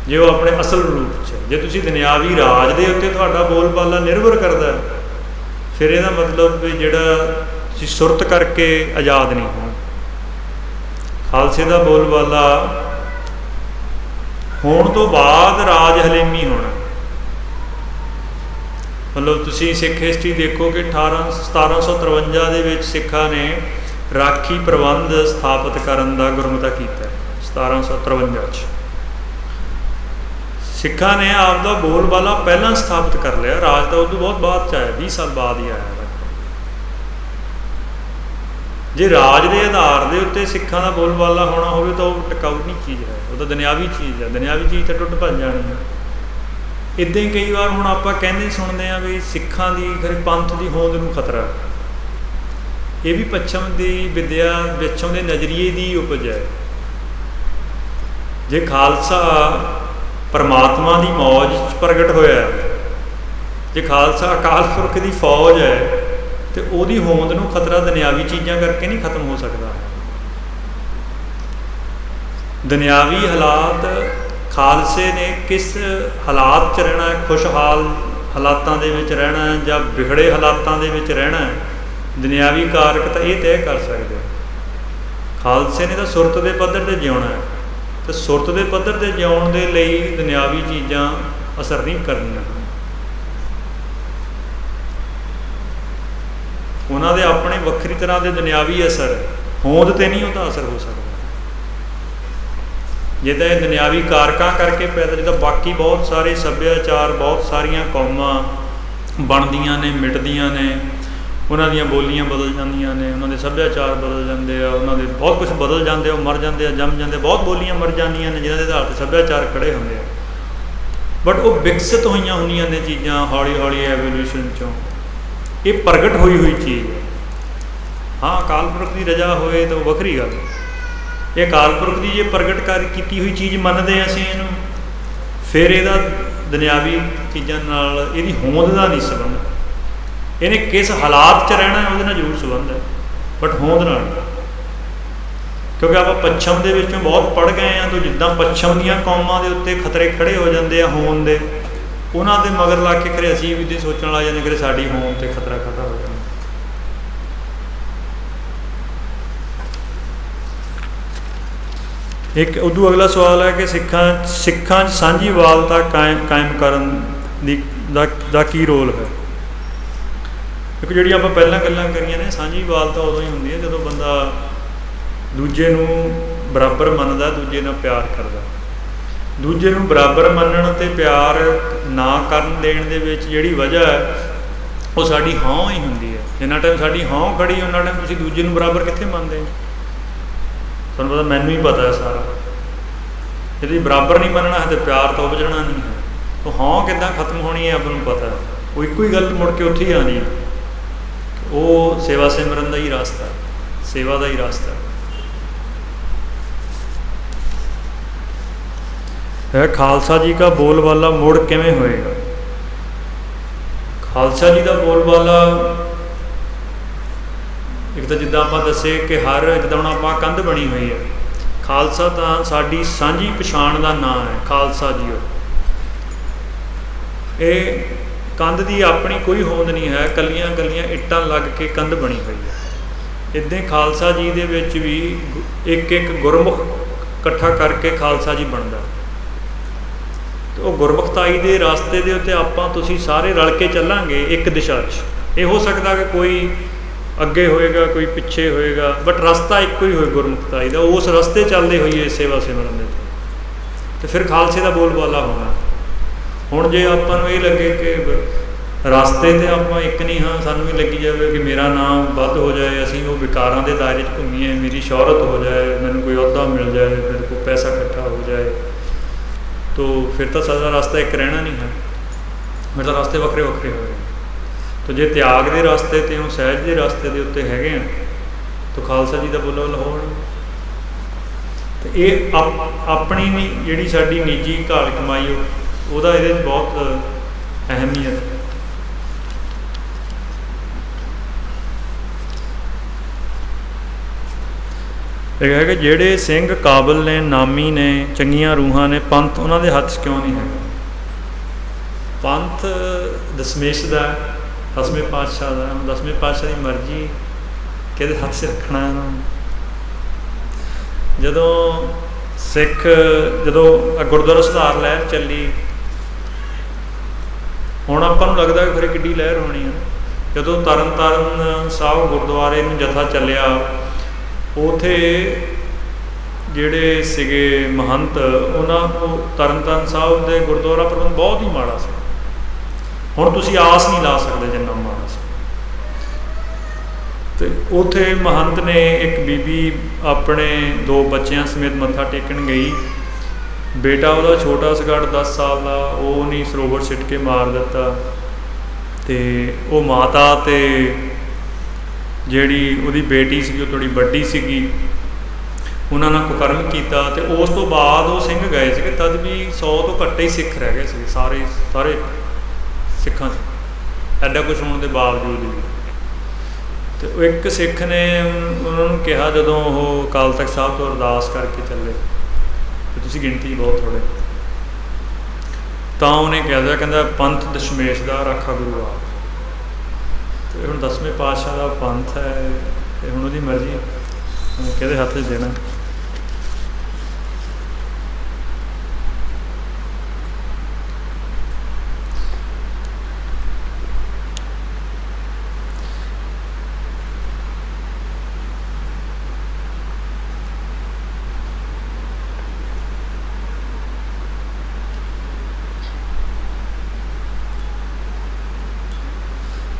[SPEAKER 1] ਜੇ ਉਹ ਆਪਣੇ ਅਸਲ ਰੂਪ 'ਚ, ਜੇ ਤੁਸੀਂ ਦੁਨਿਆਵੀ ਰਾਜ ਦੇ ਉੱਤੇ ਤੁਹਾਡਾ ਬੋਲਬਾਲਾ ਨਿਰਭਰ ਕਰਦਾ, ਫਿਰ ਇਹਦਾ ਮਤਲਬ ਵੀ ਜਿਹੜਾ ਤੁਸੀਂ ਸੁਰਤ ਕਰਕੇ ਆਜ਼ਾਦ ਨਹੀਂ ਹੋ। ਖਾਲਸੇ ਦਾ ਬੋਲਬਾਲਾ ਹੋਣ ਤੋਂ ਬਾਅਦ ਰਾਜ ਹਲੇਮੀ ਹੋਣਾ। ਮਤਲਬ ਤੁਸੀਂ ਸਿੱਖ ਹਿਸਟਰੀ ਦੇਖੋ ਕਿ 1753 ਦੇ ਵਿੱਚ ਸਿੱਖਾਂ ਨੇ ਰਾਖੀ ਪ੍ਰਬੰਧ ਸਥਾਪਿਤ ਕਰਨ ਦਾ ਗੁਰਮਤਾ ਕੀਤਾ। 1753 'ਚ ਸਿੱਖਾਂ ਨੇ ਆਪ ਦਾ ਬੋਲਬਾਲਾ ਪਹਿਲਾਂ ਸਥਾਪਿਤ ਕਰ ਲਿਆ। ਰਾਜ ਤਾਂ ਉਦੋਂ ਬਹੁਤ ਬਾਅਦ 'ਚ ਆਇਆ, 20 ਸਾਲ ਬਾਅਦ ਹੀ ਆਇਆ। ਜੇ ਰਾਜ ਦੇ ਆਧਾਰ ਦੇ ਉੱਤੇ ਸਿੱਖਾਂ ਦਾ ਬੋਲਬਾਲਾ ਹੋਣਾ ਹੋਵੇ ਤਾਂ ਉਹ ਟਿਕਾਊ ਨਹੀਂ ਚੀਜ਼ ਹੈ, ਉਹ ਤਾਂ ਦੁਨਿਆਵੀ ਚੀਜ਼ ਹੈ। ਦੁਨਿਆਵੀ ਚੀਜ਼ ਤਾਂ ਟੁੱਟ ਭੱਜ ਜਾਣੀ ਹੈ। ਇੱਦਾਂ ਹੀ ਕਈ ਵਾਰ ਹੁਣ ਆਪਾਂ ਕਹਿੰਦੇ ਸੁਣਦੇ ਹਾਂ ਵੀ ਸਿੱਖਾਂ ਦੀ ਖਰੇ ਪੰਥ ਦੀ ਹੋਂਦ ਨੂੰ ਖਤਰਾ। ਇਹ ਵੀ ਪੱਛਮ ਦੀ ਵਿੱਦਿਆ, ਪੱਛਮ ਦੇ ਨਜ਼ਰੀਏ ਦੀ ਉਪਜ ਹੈ। ਜੇ ਖਾਲਸਾ ਪਰਮਾਤਮਾ ਦੀ ਮੌਜ 'ਚ ਪ੍ਰਗਟ ਹੋਇਆ, ਜੇ ਖਾਲਸਾ ਅਕਾਲ ਪੁਰਖ ਦੀ ਫੌਜ ਹੈ, ਅਤੇ ਉਹਦੀ ਹੋਂਦ ਨੂੰ ਖਤਰਾ ਦੁਨਿਆਵੀ ਚੀਜ਼ਾਂ ਕਰਕੇ ਨਹੀਂ ਖਤਮ ਹੋ ਸਕਦਾ। ਦੁਨਿਆਵੀ ਹਾਲਾਤ ਖਾਲਸੇ ਨੇ ਕਿਸ ਹਾਲਾਤ 'ਚ ਰਹਿਣਾ, ਖੁਸ਼ਹਾਲ ਹਾਲਾਤਾਂ ਦੇ ਵਿੱਚ ਰਹਿਣਾ ਜਾਂ ਵਿਗੜੇ ਹਾਲਾਤਾਂ ਦੇ ਵਿੱਚ ਰਹਿਣਾ, ਦੁਨਿਆਵੀ ਕਾਰਕ ਤਾਂ ਇਹ ਤੈਅ ਕਰ ਸਕਦੇ। ਖਾਲਸੇ ਨੇ ਤਾਂ ਸੁਰਤ ਦੇ ਪੱਧਰ 'ਤੇ ਜਿਉਣਾ ਹੈ, ਅਤੇ ਸੁਰਤ ਦੇ ਪੱਧਰ 'ਤੇ ਜਿਉਣ ਦੇ ਲਈ ਦੁਨਿਆਵੀ ਚੀਜ਼ਾਂ ਅਸਰ ਨਹੀਂ ਕਰਨੀਆਂ। ਉਹਨਾਂ ਦੇ ਆਪਣੇ ਵੱਖਰੀ ਤਰ੍ਹਾਂ ਦੇ ਦੁਨਿਆਵੀ ਅਸਰ, ਹੋਂਦ 'ਤੇ ਨਹੀਂ ਉਹਦਾ ਅਸਰ ਹੋ ਸਕਦਾ। ਜਿੱਦਾਂ ਇਹ ਦੁਨਿਆਵੀ ਕਾਰਕਾਂ ਕਰਕੇ ਪੈਦਾ, ਜਿੱਦਾਂ ਬਾਕੀ ਬਹੁਤ ਸਾਰੇ ਸੱਭਿਆਚਾਰ, ਬਹੁਤ ਸਾਰੀਆਂ ਕੌਮਾਂ ਬਣਦੀਆਂ ਨੇ, ਮਿਟਦੀਆਂ ਨੇ, ਉਹਨਾਂ ਦੀਆਂ ਬੋਲੀਆਂ ਬਦਲ ਜਾਂਦੀਆਂ ਨੇ, ਉਹਨਾਂ ਦੇ ਸੱਭਿਆਚਾਰ ਬਦਲ ਜਾਂਦੇ ਆ, ਉਹਨਾਂ ਦੇ ਬਹੁਤ ਕੁਛ ਬਦਲ ਜਾਂਦੇ, ਉਹ ਮਰ ਜਾਂਦੇ ਆ, ਜੰਮ ਜਾਂਦੇ, ਬਹੁਤ ਬੋਲੀਆਂ ਮਰ ਜਾਂਦੀਆਂ ਨੇ ਜਿਹਨਾਂ ਦੇ ਆਧਾਰ 'ਤੇ ਸੱਭਿਆਚਾਰ ਖੜ੍ਹੇ ਹੁੰਦੇ ਆ। ਬਟ ਉਹ ਵਿਕਸਿਤ ਹੋਈਆਂ ਹੁੰਦੀਆਂ ਨੇ ਚੀਜ਼ਾਂ ਹੌਲੀ ਹੌਲੀ ਐਵੋਲਿਊਸ਼ਨ 'ਚੋਂ। ਇਹ ਪ੍ਰਗਟ ਹੋਈ ਹੋਈ ਚੀਜ਼ ਹੈ। ਹਾਂ, ਅਕਾਲ ਪੁਰਖ ਦੀ ਰਜਾ ਹੋਏ ਤਾਂ ਉਹ ਵੱਖਰੀ ਗੱਲ। ਇਹ ਅਕਾਲ ਪੁਰਖ ਦੀ ਜੇ ਪ੍ਰਗਟ ਕੀਤੀ ਹੋਈ ਚੀਜ਼ ਮੰਨਦੇ ਅਸੀਂ ਇਹਨੂੰ, ਫਿਰ ਇਹਦਾ ਦੁਨਿਆਵੀ ਚੀਜ਼ਾਂ ਨਾਲ ਇਹਦੀ ਹੋਂਦ ਦਾ ਨਹੀਂ ਸੰਬੰਧ। ਇਹਨੇ ਕਿਸ ਹਾਲਾਤ 'ਚ ਰਹਿਣਾ ਉਹਦੇ ਨਾਲ ਜ਼ਰੂਰ ਸੰਬੰਧ ਹੈ, ਬਟ ਹੋਂਦ ਨਾਲ। ਕਿਉਂਕਿ ਆਪਾਂ ਪੱਛਮ ਦੇ ਵਿੱਚੋਂ ਬਹੁਤ ਪੜ੍ਹ ਗਏ ਹਾਂ, ਤਾਂ ਜਿੱਦਾਂ ਪੱਛਮ ਦੀਆਂ ਕੌਮਾਂ ਦੇ ਉੱਤੇ ਖਤਰੇ ਖੜ੍ਹੇ ਹੋ ਜਾਂਦੇ ਆ ਹੋਂਦ ਦੇ, ਉਹਨਾਂ ਦੇ ਮਗਰ ਲੱਗ ਕੇ ਖਰੇ ਅਸੀਂ ਵੀ ਤੇ ਸੋਚਣ ਲੱਗ ਜਾਂਦੇ ਕਿ ਸਾਡੀ ਹੋਂਦ 'ਤੇ ਖਤਰਾ ਖੜਾ ਹੋ ਜਾਂਦਾ। ਇੱਕ ਉਦੋਂ ਅਗਲਾ ਸਵਾਲ ਹੈ ਕਿ ਸਿੱਖਾਂ 'ਚ ਸਾਂਝੀਵਾਲਤਾ ਕਾਇਮ ਕਰਨ ਦਾ ਕੀ ਰੋਲ ਹੈ। ਕਿਉਂਕਿ ਜਿਹੜੀ ਆਪਾਂ ਪਹਿਲਾਂ ਗੱਲਾਂ ਕਰੀਆਂ ਨੇ, ਸਾਂਝੀਵਾਲਤਾ ਉਦੋਂ ਹੀ ਹੁੰਦੀ ਹੈ ਜਦੋਂ ਬੰਦਾ ਦੂਜੇ ਨੂੰ ਬਰਾਬਰ ਮੰਨਦਾ, ਦੂਜੇ ਨਾਲ ਪਿਆਰ ਕਰਦਾ। ਦੂਜੇ ਨੂੰ ਬਰਾਬਰ ਮੰਨਣ ਅਤੇ ਪਿਆਰ ਨਾ ਕਰਨ ਦੇਣ ਦੇ ਵਿੱਚ ਜਿਹੜੀ ਵਜ੍ਹਾ ਹੈ ਉਹ ਸਾਡੀ ਹਾਂ ਹੀ ਹੁੰਦੀ ਹੈ। ਜਿੰਨਾ ਟਾਈਮ ਸਾਡੀ ਹਾਂ ਖੜੀ, ਉਹਨਾਂ ਟਾਈਮ ਤੁਸੀਂ ਦੂਜੇ ਨੂੰ ਬਰਾਬਰ ਕਿੱਥੇ ਮੰਨਦੇ ਹੋ? ਤੁਹਾਨੂੰ ਪਤਾ, ਮੈਨੂੰ ਹੀ ਪਤਾ ਹੈ ਸਾਰਾ। ਜੇ ਤੁਸੀਂ ਬਰਾਬਰ ਨਹੀਂ ਮੰਨਣਾ ਹੈ ਤਾਂ ਪਿਆਰ ਤਾਂ ਉਪਜਣਾ ਨਹੀਂ ਹੈ। ਉਹ ਹਾਂ ਕਿੱਦਾਂ ਖਤਮ ਹੋਣੀ ਹੈ ਆਪਾਂ ਨੂੰ ਪਤਾ। ਉਹ ਇੱਕੋ ਹੀ ਗੱਲ ਮੁੜ ਕੇ ਉੱਥੇ ਹੀ ਆਉਣੀ ਹੈ। ਉਹ ਸੇਵਾ ਸਿਮਰਨ ਦਾ ਹੀ ਰਾਸਤਾ, ਸੇਵਾ ਦਾ ਹੀ ਰਾਸਤਾ ਹੈ। ਖਾਲਸਾ ਜੀ ਦਾ ਬੋਲਬਾਲਾ ਮੁੜ ਕਿਵੇਂ ਹੋਏਗਾ? ਖਾਲਸਾ ਜੀ ਦਾ ਬੋਲਬਾਲਾ ਇੱਕ ਤਾਂ ਜਿੱਦਾਂ ਆਪਾਂ ਦੱਸੇ ਕਿ ਜਿੱਦਾਂ ਹੁਣ ਆਪਾਂ ਕੰਧ ਬਣੀ ਹੋਈ ਹੈ, ਖਾਲਸਾ ਤਾਂ ਸਾਡੀ ਸਾਂਝੀ ਪਛਾਣ ਦਾ ਨਾਂ ਹੈ। ਖਾਲਸਾ ਜੀ ਇਹ ਕੰਧ ਦੀ ਆਪਣੀ ਕੋਈ ਹੋਂਦ ਨਹੀਂ ਹੈ, ਕੱਲੀਆਂ ਕੱਲੀਆਂ ਇੱਟਾਂ ਲੱਗ ਕੇ ਕੰਧ ਬਣੀ ਹੋਈ ਹੈ। ਇੱਦਾਂ ਖਾਲਸਾ ਜੀ ਦੇ ਵਿੱਚ ਵੀ ਇੱਕ ਇੱਕ ਗੁਰਮੁਖ ਇਕੱਠਾ ਕਰਕੇ ਖਾਲਸਾ ਜੀ ਬਣਦਾ। ਉਹ ਗੁਰਮੁਖਤਾਈ ਦੇ ਰਸਤੇ ਦੇ ਉੱਤੇ ਆਪਾਂ ਤੁਸੀਂ ਸਾਰੇ ਰਲ ਕੇ ਚੱਲਾਂਗੇ ਇੱਕ ਦਿਸ਼ਾ 'ਚ। ਇਹ ਹੋ ਸਕਦਾ ਕਿ ਕੋਈ ਅੱਗੇ ਹੋਏਗਾ, ਕੋਈ ਪਿੱਛੇ ਹੋਏਗਾ, ਬਟ ਰਸਤਾ ਇੱਕੋ ਹੀ ਹੋਏ ਗੁਰਮੁਖਤਾਈ ਦਾ। ਉਸ ਰਸਤੇ ਚੱਲਦੇ ਹੋਈਏ ਸੇਵਾ ਸਿਮਰਨ ਦੇ ਤੇ ਫਿਰ ਖਾਲਸੇ ਦਾ ਬੋਲਬਾਲਾ ਹੋਣਾ। ਹੁਣ ਜੇ ਆਪਾਂ ਨੂੰ ਇਹ ਲੱਗੇ ਕਿ ਰਸਤੇ 'ਤੇ ਆਪਾਂ ਇੱਕ ਨਹੀਂ ਹਾਂ, ਸਾਨੂੰ ਵੀ ਲੱਗੀ ਜਾਵੇ ਕਿ ਮੇਰਾ ਨਾਮ ਵੱਧ ਹੋ ਜਾਏ, ਅਸੀਂ ਉਹ ਵਿਕਾਰਾਂ ਦੇ ਦਾਇਰੇ 'ਚ ਘੁੰਮੀਏ, ਮੇਰੀ ਸ਼ੋਹਰਤ ਹੋ ਜਾਏ, ਮੈਨੂੰ ਕੋਈ ਅਹੁਦਾ ਮਿਲ ਜਾਏ, ਮੇਰੇ ਕੋਲ ਪੈਸਾ ਇਕੱਠਾ ਹੋ ਜਾਏ, ਤੋ ਫਿਰ ਤਾਂ ਸਾਡਾ ਰਸਤਾ ਇੱਕ ਰਹਿਣਾ ਨਹੀਂ ਹੈ, ਫਿਰ ਤਾਂ ਰਸਤੇ ਵੱਖਰੇ ਵੱਖਰੇ ਹੋ ਗਏ। ਤੋ ਜੇ ਤਿਆਗ ਦੇ ਰਸਤੇ 'ਤੇ ਉਹ ਸਹਿਜ ਦੇ ਰਸਤੇ ਦੇ ਉੱਤੇ ਹੈਗੇ ਆ ਤਾਂ ਖਾਲਸਾ ਜੀ ਦਾ ਬੋਲੋ ਲਾਹੌਰ। ਅਤੇ ਇਹ ਆਪਣੀ ਨਹੀਂ ਜਿਹੜੀ ਸਾਡੀ ਨਿੱਜੀ ਘਾਲ ਕਮਾਈ ਉਹਦਾ ਇਹਦੇ 'ਚ ਬਹੁਤ ਅਹਿਮੀਅਤ ਹੈ। ਇਹ ਹੈ ਕਿ ਜਿਹੜੇ ਸਿੰਘ ਕਾਬਲ ਨੇ, ਨਾਮੀ ਨੇ, ਚੰਗੀਆਂ ਰੂਹਾਂ ਨੇ, ਪੰਥ ਉਹਨਾਂ ਦੇ ਹੱਥ 'ਚ ਕਿਉਂ ਨਹੀਂ ਹੈਗਾ? ਪੰਥ ਦਸਮੇਸ਼ ਦਾ, 10ਵੇਂ ਪਾਤਸ਼ਾਹ ਦਾ। ਹੁਣ 10ਵੇਂ ਪਾਤਸ਼ਾਹ ਦੀ ਮਰਜ਼ੀ ਕਿਹਦੇ ਹੱਥ 'ਚ ਰੱਖਣਾ ਇਹਨਾਂ ਨੂੰ। ਜਦੋਂ ਸਿੱਖ ਗੁਰਦੁਆਰਾ ਸੁਧਾਰ ਲਹਿਰ ਚੱਲੀ, ਹੁਣ ਆਪਾਂ ਨੂੰ ਲੱਗਦਾ ਕਿ ਫਿਰ ਕਿੱਡੀ ਲਹਿਰ ਹੋਣੀ ਹੈ। ਜਦੋਂ ਤਰਨ ਤਾਰਨ ਸਾਹਿਬ ਗੁਰਦੁਆਰੇ ਨੂੰ ਜਥਾ ਚੱਲਿਆ, ਉੱਥੇ ਜਿਹੜੇ ਸੀਗੇ ਮਹੰਤ, ਉਹਨਾਂ ਨੂੰ ਤਰਨ ਤਾਰਨ ਸਾਹਿਬ ਦੇ ਗੁਰਦੁਆਰਾ ਪ੍ਰਬੰਧ ਬਹੁਤ ਹੀ ਮਾੜਾ ਸੀ। ਹੁਣ ਤੁਸੀਂ ਆਸ ਨਹੀਂ ਲਾ ਸਕਦੇ ਜਿੰਨਾ ਮਾੜਾ ਸੀ। ਅਤੇ ਉੱਥੇ ਮਹੰਤ ਨੇ ਇੱਕ ਬੀਬੀ ਆਪਣੇ 2 ਬੱਚਿਆਂ ਸਮੇਤ ਮੱਥਾ ਟੇਕਣ ਗਈ। ਬੇਟਾ ਉਹਦਾ ਛੋਟਾ ਸੀਗਾ, 10 ਸਾਲ ਦਾ, ਉਹ ਨਹੀਂ ਸਰੋਵਰ ਸਿੱਟ ਕੇ ਮਾਰ ਦਿੱਤਾ। ਅਤੇ ਉਹ ਮਾਤਾ ਅਤੇ ਜਿਹੜੀ ਉਹਦੀ ਬੇਟੀ ਸੀਗੀ, ਉਹ ਥੋੜ੍ਹੀ ਵੱਡੀ ਸੀਗੀ, ਉਹਨਾਂ ਨਾਲ ਕੁਕਰਮ ਕੀਤਾ। ਅਤੇ ਉਸ ਤੋਂ ਬਾਅਦ ਉਹ ਸਿੰਘ ਗਏ ਸੀਗੇ, ਤਦ ਵੀ 100 ਤੋਂ ਘੱਟ ਹੀ ਸਿੱਖ ਰਹਿ ਗਏ ਸੀਗੇ ਸਾਰੇ ਸਿੱਖਾਂ 'ਚ, ਐਡਾ ਕੁਛ ਹੋਣ ਦੇ ਬਾਵਜੂਦ ਵੀ। ਅਤੇ ਉਹ ਇੱਕ ਸਿੱਖ ਨੇ ਉਹਨਾਂ ਨੂੰ ਕਿਹਾ, ਜਦੋਂ ਉਹ ਅਕਾਲ ਤਖ਼ਤ ਸਾਹਿਬ ਤੋਂ ਅਰਦਾਸ ਕਰਕੇ ਚੱਲੇ, ਅਤੇ ਤੁਸੀਂ ਗਿਣਤੀ ਬਹੁਤ ਥੋੜ੍ਹੇ, ਤਾਂ ਉਹਨੇ ਕਹਿੰਦਾ ਪੰਥ ਦਸ਼ਮੇਸ਼ ਦਾ ਰਾਖਾ ਗੁਰੂ ਆਪ। ਅਤੇ ਹੁਣ 10ਵੇਂ ਪਾਤਸ਼ਾਹ ਦਾ ਪੰਥ ਹੈ, ਅਤੇ ਹੁਣ ਉਹਦੀ ਮਰਜ਼ੀ ਕਿਹਦੇ ਹੱਥ 'ਚ ਦੇਣਾ।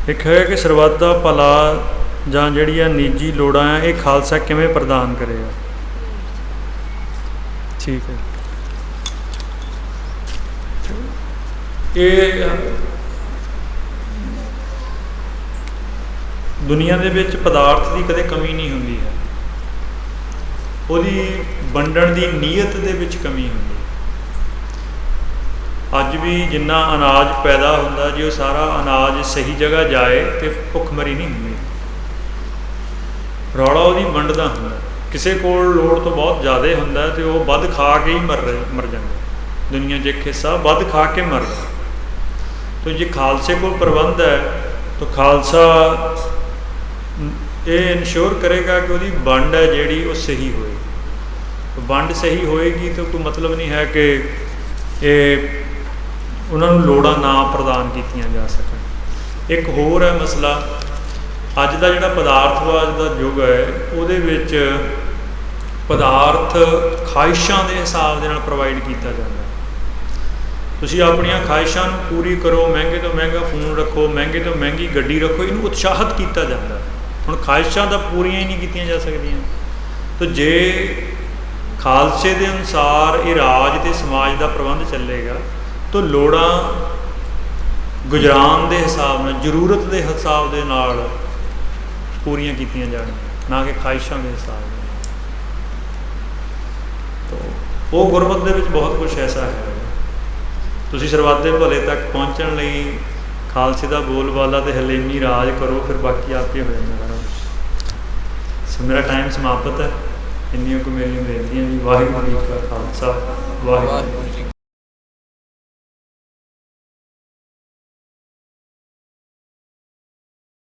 [SPEAKER 1] ਇੱਕ ਹੈ ਕਿ ਸਰਬੱਤ ਦਾ ਭਲਾ ਜਾਂ ਜਿਹੜੀਆਂ ਨਿੱਜੀ ਲੋੜਾਂ ਆ, ਇਹ ਖਾਲਸਾ ਕਿਵੇਂ ਪ੍ਰਦਾਨ ਕਰੇਗਾ। ਠੀਕ ਹੈ, ਇਹ ਦੁਨੀਆ ਦੇ ਵਿੱਚ ਪਦਾਰਥ ਦੀ ਕਦੇ ਕਮੀ ਨਹੀਂ ਹੁੰਦੀ ਹੈ, ਉਹਦੀ ਵੰਡਣ ਦੀ ਨੀਅਤ ਦੇ ਵਿੱਚ ਕਮੀ ਹੁੰਦੀ ਹੈ। ਅੱਜ ਵੀ ਜਿੰਨਾ ਅਨਾਜ ਪੈਦਾ ਹੁੰਦਾ, ਜੇ ਉਹ ਸਾਰਾ ਅਨਾਜ ਸਹੀ ਜਗ੍ਹਾ ਜਾਏ ਤਾਂ ਭੁੱਖਮਰੀ ਨਹੀਂ ਹੁੰਦੀ। ਰੌਲਾ ਉਹਦੀ ਵੰਡ ਦਾ ਹੁੰਦਾ। ਕਿਸੇ ਕੋਲ ਲੋੜ ਤੋਂ ਬਹੁਤ ਜ਼ਿਆਦਾ ਹੁੰਦਾ ਅਤੇ ਉਹ ਵੱਧ ਖਾ ਕੇ ਹੀ ਮਰ ਜਾਂਦਾ। ਦੁਨੀਆ 'ਚ ਇੱਕ ਹਿੱਸਾ ਵੱਧ ਖਾ ਕੇ ਮਰ ਜਾਂਦਾ। ਤਾਂ ਜੇ ਖਾਲਸੇ ਕੋਲ ਪ੍ਰਬੰਧ ਹੈ ਤਾਂ ਖਾਲਸਾ ਇਹ ਇਨਸ਼ੋਰ ਕਰੇਗਾ ਕਿ ਉਹਦੀ ਵੰਡ ਹੈ ਜਿਹੜੀ ਉਹ ਸਹੀ ਹੋਏ। ਵੰਡ ਸਹੀ ਹੋਏਗੀ ਤਾਂ ਕੋਈ ਮਤਲਬ ਨਹੀਂ ਹੈ ਕਿ ਇਹ ਉਹਨਾਂ ਨੂੰ ਲੋੜਾਂ ਨਾ ਪ੍ਰਦਾਨ ਕੀਤੀਆਂ ਜਾ ਸਕਣ। ਇੱਕ ਹੋਰ ਹੈ ਮਸਲਾ, ਅੱਜ ਦਾ ਜਿਹੜਾ ਪਦਾਰਥਵਾਦ ਦਾ ਯੁੱਗ ਹੈ, ਉਹਦੇ ਵਿੱਚ ਪਦਾਰਥ ਖਾਹਿਸ਼ਾਂ ਦੇ ਹਿਸਾਬ ਦੇ ਨਾਲ ਪ੍ਰੋਵਾਈਡ ਕੀਤਾ ਜਾਂਦਾ। ਤੁਸੀਂ ਆਪਣੀਆਂ ਖਾਹਿਸ਼ਾਂ ਨੂੰ ਪੂਰੀ ਕਰੋ, ਮਹਿੰਗੇ ਤੋਂ ਮਹਿੰਗਾ ਫੋਨ ਰੱਖੋ, ਮਹਿੰਗੇ ਤੋਂ ਮਹਿੰਗੀ ਗੱਡੀ ਰੱਖੋ, ਇਹਨੂੰ ਉਤਸ਼ਾਹਿਤ ਕੀਤਾ ਜਾਂਦਾ। ਹੁਣ ਖਾਹਿਸ਼ਾਂ ਤਾਂ ਪੂਰੀਆਂ ਹੀ ਨਹੀਂ ਕੀਤੀਆਂ ਜਾ ਸਕਦੀਆਂ। ਤਾਂ ਜੇ ਖਾਲਸੇ ਦੇ ਅਨੁਸਾਰ ਇਹ ਰਾਜ ਅਤੇ ਸਮਾਜ ਦਾ ਪ੍ਰਬੰਧ ਚੱਲੇਗਾ ਤਾਂ ਲੋੜਾਂ ਗੁਜਰਾਨ ਦੇ ਹਿਸਾਬ ਨਾਲ, ਜ਼ਰੂਰਤ ਦੇ ਹਿਸਾਬ ਦੇ ਨਾਲ ਪੂਰੀਆਂ ਕੀਤੀਆਂ ਜਾਣਗੀਆਂ, ਨਾ ਕਿ ਖਾਹਿਸ਼ਾਂ ਦੇ ਹਿਸਾਬ ਨਾਲ। ਤਾਂ ਉਹ ਗੁਰਮਤਿ ਦੇ ਵਿੱਚ ਬਹੁਤ ਕੁਛ ਐਸਾ ਹੈ। ਤੁਸੀਂ ਸਰਬੱਤ ਦੇ ਭਲੇ ਤੱਕ ਪਹੁੰਚਣ ਲਈ ਖਾਲਸੇ ਦਾ ਬੋਲਬਾਲਾ ਅਤੇ ਹਲੀਮੀ ਰਾਜ ਕਰੋ, ਫਿਰ ਬਾਕੀ ਆਪੇ ਹੋ ਜਾਂਦਾ ਸਾਰਾ ਕੁਛ। ਸੋ ਮੇਰਾ ਟਾਈਮ ਸਮਾਪਤ ਹੈ। ਇੰਨੀਆਂ ਕੁ ਮੇਰੀਆਂ ਬੇਨਤੀਆਂ ਜੀ। ਵਾਹਿਗੁਰੂ ਜੀ ਕਾ ਖਾਲਸਾ, ਵਾਹਿਗੁਰੂ।